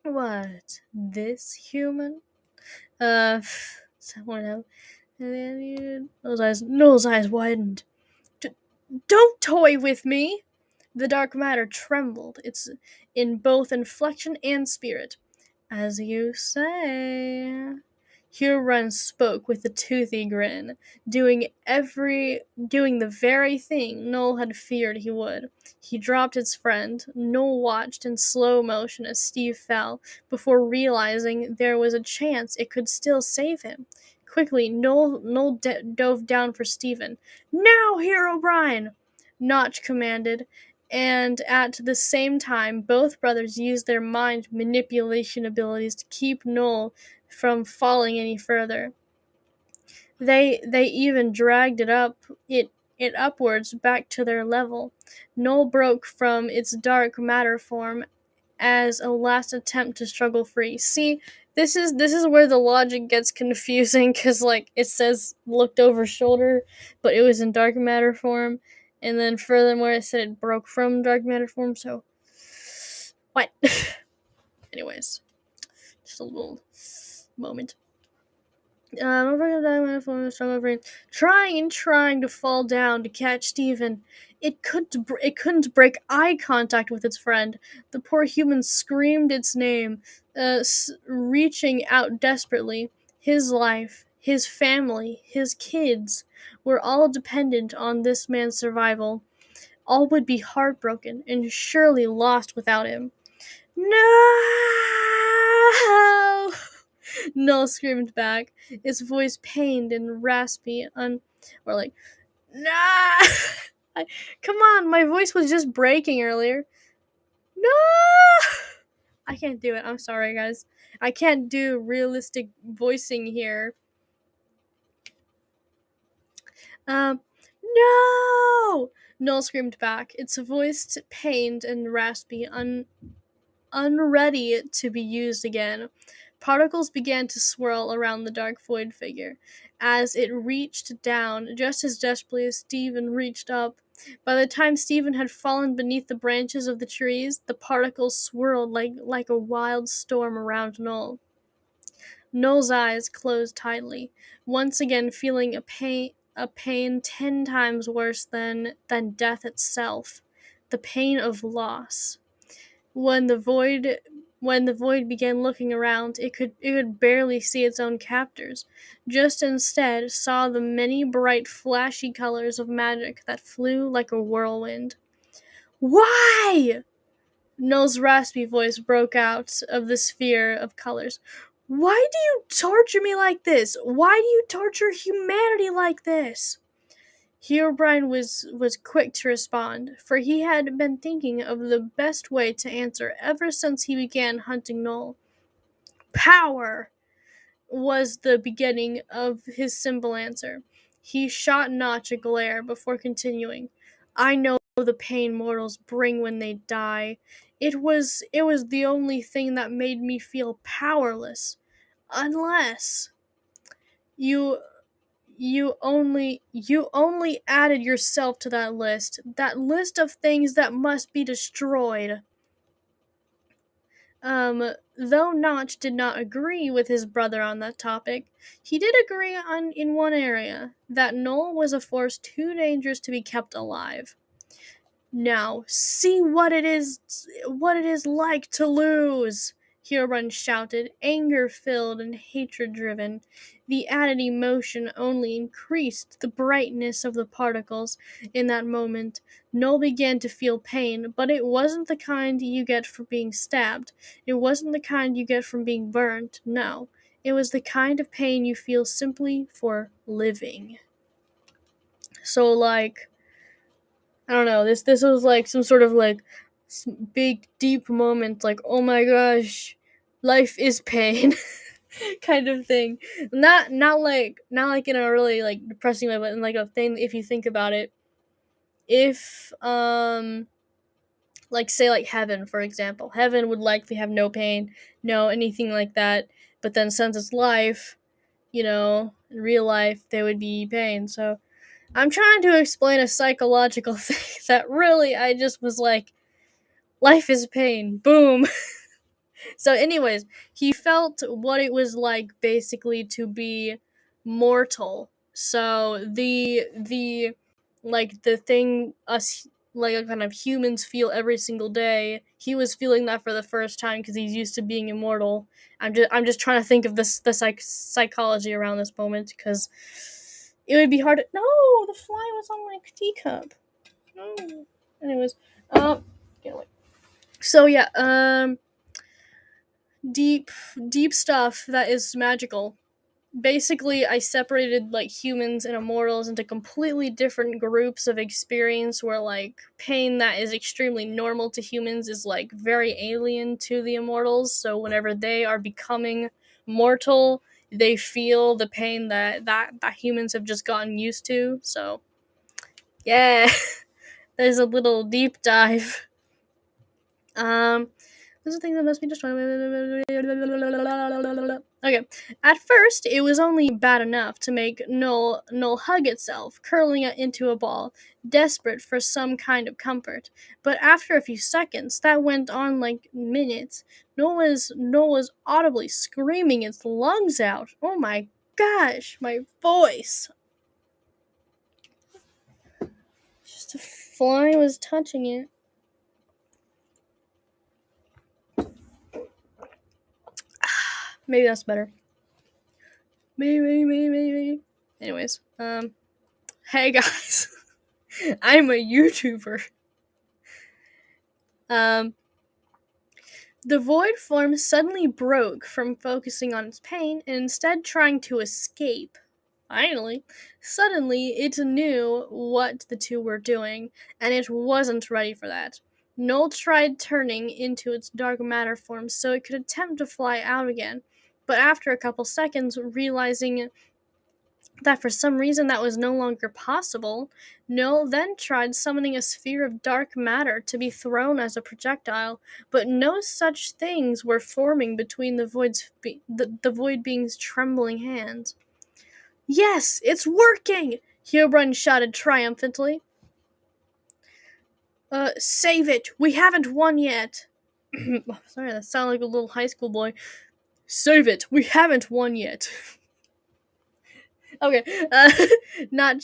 what this human? Someone else. Noel's eyes widened. Don't toy with me. The dark matter trembled. It's in both inflection and spirit. As you say. Huron spoke with a toothy grin, doing the very thing Noel had feared he would. He dropped his friend. Noel watched in slow motion as Steve fell, before realizing there was a chance it could still save him. Quickly, Noel dove down for Stephen. Now, Herobrine! Notch commanded, and at the same time, both brothers used their mind manipulation abilities to keep Noel from falling any further. They even dragged it upwards back to their level. Noel broke from its dark matter form as a last attempt to struggle free. See, this is where the logic gets confusing, because like it says looked over shoulder, but it was in dark matter form, and then furthermore it said it broke from dark matter form. So what? Anyways, just a little moment. Trying to fall down to catch Stephen. It couldn't break eye contact with its friend. The poor human screamed its name, reaching out desperately. His life, his family, his kids were all dependent on this man's survival. All would be heartbroken and surely lost without him. No! Noel screamed back, its voice pained and raspy, or like, nah! Come on, my voice was just breaking earlier. No! I can't do it. I'm sorry, guys. I can't do realistic voicing here. No! Noel screamed back, its voice pained and raspy, unready to be used again. Particles began to swirl around the dark void figure as it reached down just as desperately as Stephen reached up. By the time Stephen had fallen beneath the branches of the trees, the particles swirled like a wild storm around Noel. Noel's eyes closed tightly, once again feeling a pain 10 times worse than death itself, the pain of loss. When the void began looking around, it could barely see its own captors, just instead saw the many bright flashy colors of magic that flew like a whirlwind. Why? Noel's raspy voice broke out of the sphere of colors. Why do you torture me like this? Why do you torture humanity like this? Herobrine was quick to respond, for he had been thinking of the best way to answer ever since he began hunting Noel. Power! was the beginning of his simple answer. He shot Notch a glare before continuing. I know the pain mortals bring when they die. It was the only thing that made me feel powerless. Unless you you only added yourself to that list of things that must be destroyed. Though Notch did not agree with his brother on that topic, he did agree on in one area, that Noel was a force too dangerous to be kept alive. Now, see what it is like to lose, Herobrine shouted, anger filled and hatred driven. The added emotion only increased the brightness of the particles in that moment. Noel began to feel pain, but it wasn't the kind you get from being stabbed. It wasn't the kind you get from being burned. No. It was the kind of pain you feel simply for living. So, like, I don't know. This was like some sort of like big deep moment. Like, oh my gosh, life is pain, kind of thing. Not like in a really like depressing way, but in like a thing. If you think about it, if like say like heaven for example, heaven would likely have no pain, no anything like that. But then since it's life, in real life there would be pain. So I'm trying to explain a psychological thing that really I just was like, life is pain. Boom. So, anyways, he felt what it was like basically to be mortal. So the thing us like kind of humans feel every single day. He was feeling that for the first time because he's used to being immortal. I'm just trying to think of the psychology around this moment because it would be hard to. No, the fly was on my teacup. No. Anyways, get away. So yeah, deep, deep stuff that is magical. Basically, I separated like humans and immortals into completely different groups of experience where like pain that is extremely normal to humans is like very alien to the immortals. So whenever they are becoming mortal, they feel the pain that humans have just gotten used to. So yeah, there's a little deep dive. This is a thing that must be destroyed. Okay. At first, it was only bad enough to make Noel hug itself, curling it into a ball, desperate for some kind of comfort. But after a few seconds, that went on like minutes. Noel was audibly screaming its lungs out. Oh my gosh, my voice. Just a fly was touching it. Maybe that's better. Maybe. Anyways, hey guys, I'm a YouTuber. Um, the void form suddenly broke from focusing on its pain and instead trying to escape. Finally, suddenly it knew what the two were doing, and it wasn't ready for that. Noel tried turning into its dark matter form so it could attempt to fly out again, but after a couple seconds, realizing that for some reason that was no longer possible, Noel then tried summoning a sphere of dark matter to be thrown as a projectile, but no such things were forming between the void being's trembling hands. Yes, it's working! Herobrine shouted triumphantly. Save it! We haven't won yet! Sorry, that sounded like a little high school boy. Save it! We haven't won yet! Okay, not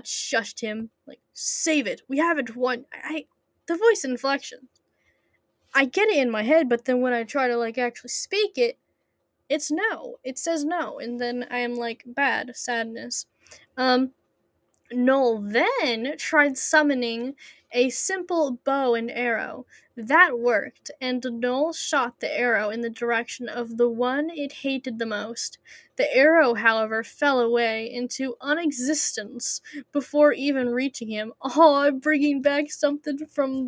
shushed him. Like, save it. We haven't won. The voice inflection. I get it in my head, but then when I try to like actually speak it, it's no. It says no, and then I am like bad sadness. Um, Noel then tried summoning a simple bow and arrow. That worked, and Noel shot the arrow in the direction of the one it hated the most. The arrow, however, fell away into unexistence before even reaching him. Oh, I'm bringing back something from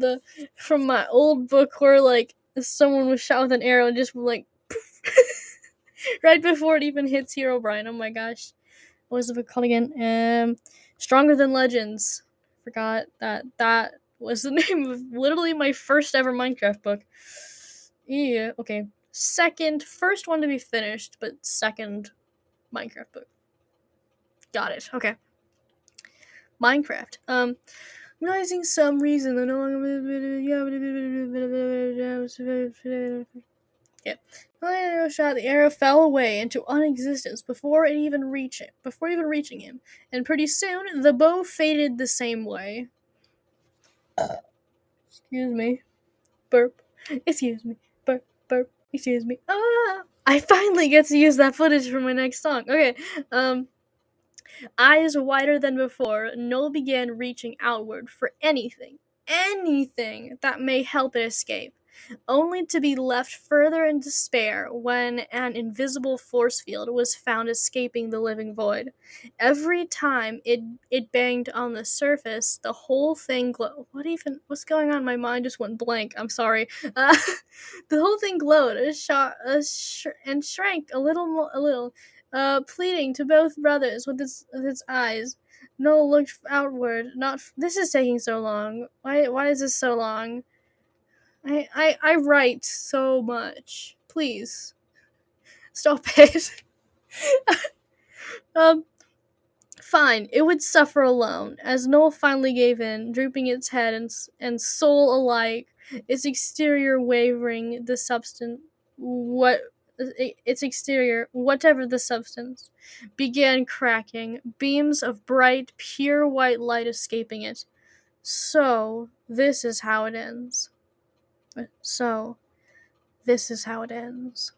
my old book where like someone was shot with an arrow and just like right before it even hits Herobrine. Oh my gosh. What was the book called again? Stronger Than Legends. Forgot that was the name of literally my first ever Minecraft book. Yeah, okay. First one to be finished, but second Minecraft book. Got it. Okay. Minecraft. Realizing some reason the no longer yeah. When the arrow shot, the arrow fell away into unexistence before even reaching him, and pretty soon the bow faded the same way. Excuse me. Burp. Excuse me. Burp. Burp. Excuse me. Ah! I finally get to use that footage for my next song. Okay. Eyes wider than before, Noel began reaching outward for anything that may help it escape, only to be left further in despair when an invisible force field was found escaping the living void. Every time it banged on the surface, the whole thing glowed. What's going on? My mind just went blank. I'm sorry. Uh, the whole thing glowed, and shrank a little, pleading to both brothers with its eyes. Noel looked outward. This is taking so long. Why is this so long? I write so much. Please stop it. um, Fine. It would suffer alone. As Noel finally gave in, drooping its head and soul alike, its exterior wavering the substance. Its exterior, whatever the substance, began cracking, beams of bright, pure white light escaping it. So, this is how it ends. So, this is how it ends.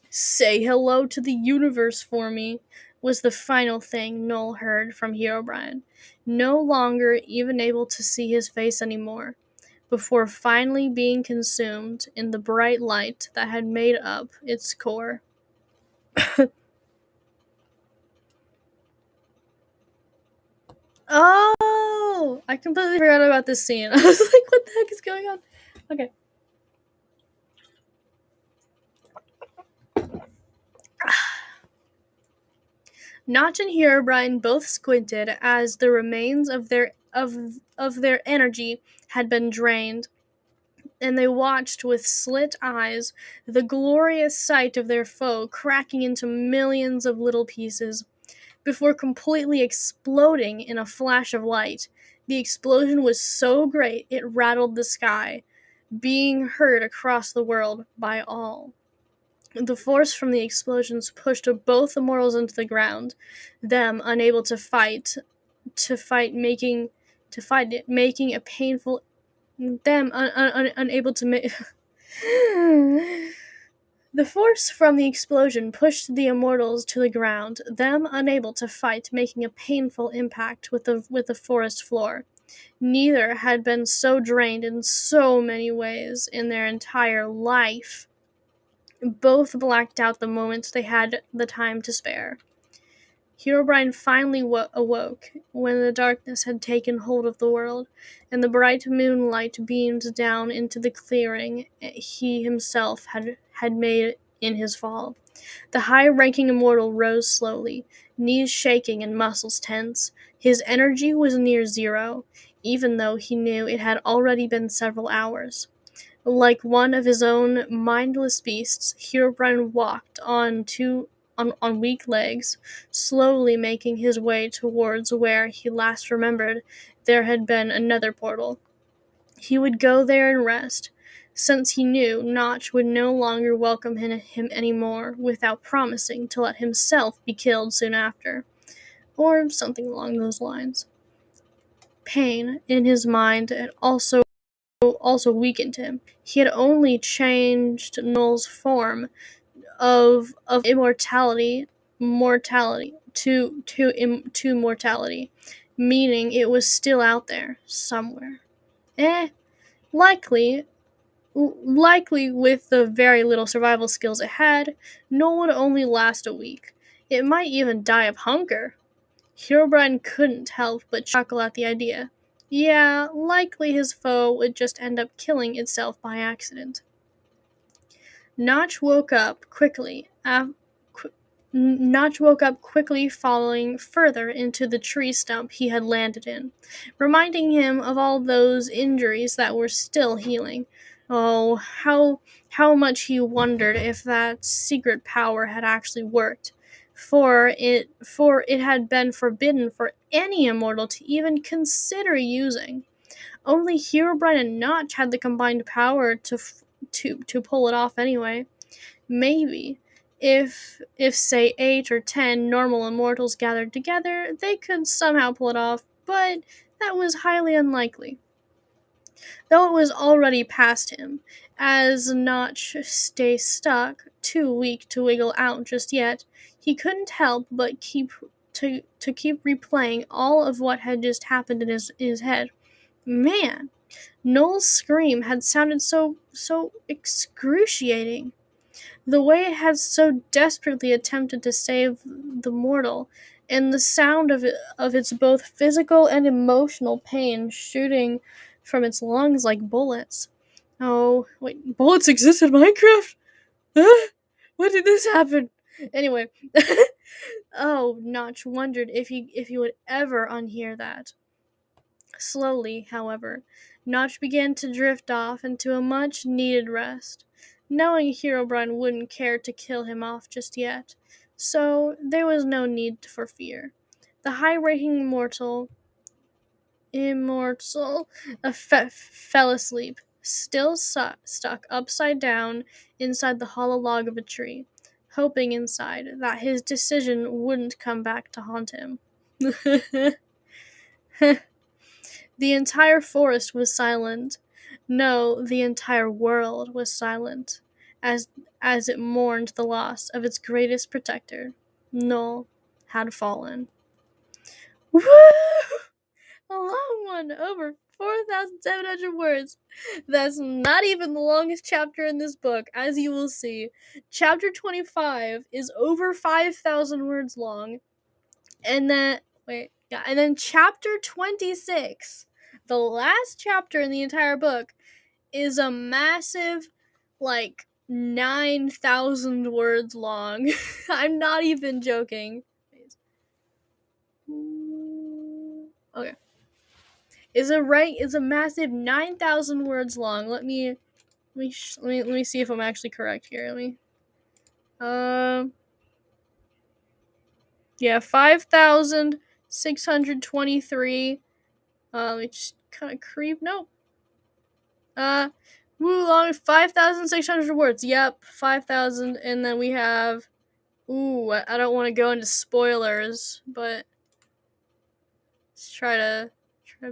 Say hello to the universe for me, was the final thing Noel heard from Herobrine, no longer even able to see his face anymore, before finally being consumed in the bright light that had made up its core. Oh! I completely forgot about this scene. I was like, what the heck is going on? Okay. Notch and Herobrine both squinted as the remains of their energy had been drained, and they watched with slit eyes the glorious sight of their foe cracking into millions of little pieces before completely exploding in a flash of light. The explosion was so great it rattled the sky, being heard across the world by all. The force from the explosions pushed both immortals into the ground, them unable to fight making to fight it, making a painful unable to make The force from the explosion pushed the immortals to the ground, them unable to fight, making a painful impact with the forest floor. Neither had been so drained in so many ways in their entire life. Both blacked out the moment they had the time to spare. Herobrine finally awoke when the darkness had taken hold of the world, and the bright moonlight beamed down into the clearing he himself had made in his fall. The high-ranking immortal rose slowly, knees shaking and muscles tense. His energy was near zero, even though he knew it had already been several hours. Like one of his own mindless beasts, Herobrine walked on weak legs, slowly making his way towards where he last remembered there had been another portal. He would go there and rest, since he knew Notch would no longer welcome him anymore without promising to let himself be killed soon after, or something along those lines. Pain in his mind had also weakened him. He had only changed Null's form of immortality mortality to mortality, meaning it was still out there somewhere. Eh, likely likely with the very little survival skills it had, Null would only last a week. It might even die of hunger. Herobrine couldn't help but chuckle at the idea. Yeah, likely his foe would just end up killing itself by accident. Notch woke up quickly. Notch woke up quickly, falling further into the tree stump he had landed in, reminding him of all those injuries that were still healing. Oh, how much he wondered if that secret power had actually worked, for it had been forbidden for any immortal to even consider using. Only Herobrine and Notch had the combined power to pull it off anyway. Maybe if say 8 or 10 normal immortals gathered together, they could somehow pull it off, but that was highly unlikely. Though it was already past him, as Notch stay stuck, too weak to wiggle out just yet, he couldn't help but keep replaying all of what had just happened in his head. Man, Noel's scream had sounded so excruciating. The way it had so desperately attempted to save the mortal, and the sound of its both physical and emotional pain shooting from its lungs like bullets. Oh, wait, bullets exist in Minecraft? Huh? When did this happen? Anyway, oh, Notch wondered if he would ever unhear that. Slowly, however, Notch began to drift off into a much needed rest, knowing Herobrine wouldn't care to kill him off just yet, so there was no need for fear. The high-ranking immortal fell asleep, still stuck upside down inside the hollow log of a tree, hoping inside that his decision wouldn't come back to haunt him. The entire forest was silent. No, the entire world was silent, as it mourned the loss of its greatest protector. Noel had fallen. Woo! A long one, over 4,700 words. That's not even the longest chapter in this book, as you will see. Chapter 25 is over 5,000 words long. And then chapter 26, the last chapter in the entire book, is a massive, 9,000 words long. I'm not even joking. Okay. Is a massive 9,000 words long. Let me see if I'm actually correct here. Yeah, 5,623. Let me just kind of creep. Nope. Long 5,600 words. Yep, 5,000, and then we have. I don't want to go into spoilers, but let's try to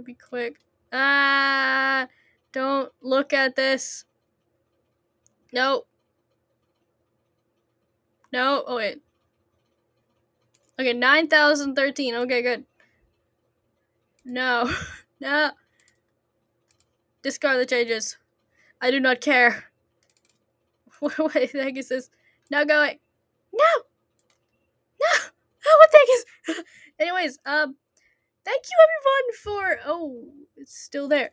be quick. Don't look at this. Nope. No. Oh wait. Okay, 9,013. Okay, good. No. No. Discard the changes. I do not care. What the heck is this? No, go away. No! No! Oh, what the heck is... Anyways, thank you everyone for... Oh, it's still there.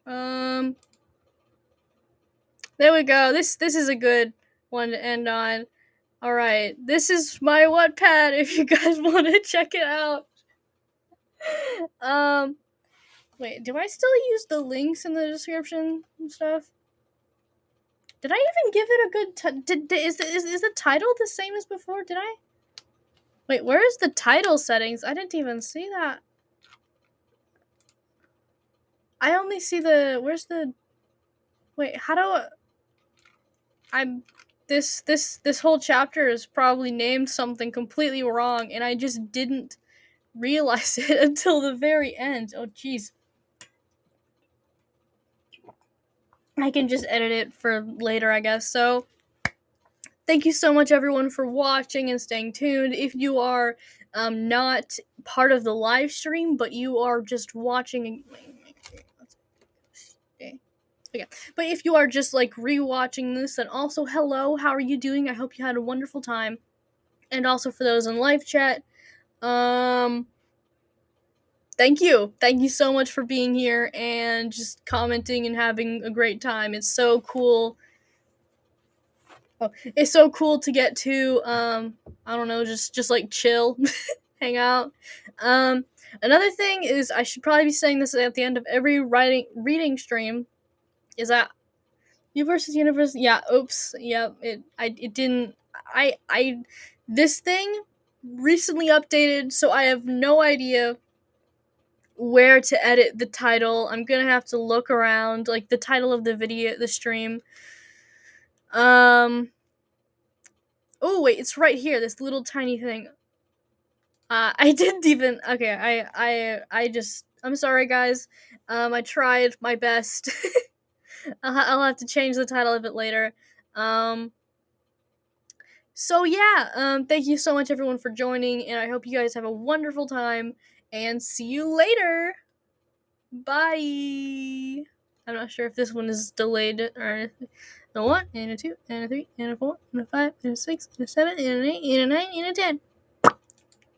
There we go. This is a good one to end on. Alright, this is my Wattpad if you guys want to check it out. Wait, do I still use the links in the description and stuff? Did I even give it a good is the title the same as before? Did I? Wait, where is the title settings? I didn't even see that. I only see the... Where's the... Wait, how do I'm... This whole chapter is probably named something completely wrong, and I just didn't realize it until the very end. Oh, jeez. I can just edit it for later, I guess. So, thank you so much, everyone, for watching and staying tuned. If you are not part of the live stream, but you are just watching... Okay. But if you are just rewatching this, then also hello, how are you doing? I hope you had a wonderful time. And also for those in live chat, thank you so much for being here and just commenting and having a great time. It's so cool Oh, it's so cool to get to I don't know, just like chill, hang out. Um Another thing is I should probably be saying this at the end of every writing reading stream is that U versus Universe. Yeah, oops. Yeah, it didn't. I this thing recently updated, so I have no idea where to edit the title. I'm gonna have to look around, like the title of the video, the stream. Um. Oh wait, it's right here. This little tiny thing. I didn't even. Okay, I just. I'm sorry, guys. I tried my best. I'll have to change the title of it later. Um. So yeah, thank you so much everyone for joining, and I hope you guys have a wonderful time, and see you later. Bye. I'm not sure if this one is delayed or a 1 and a 2 and a 3 and a 4 and a 5 and a 6 and a 7 and an 8 and a 9 and a 10.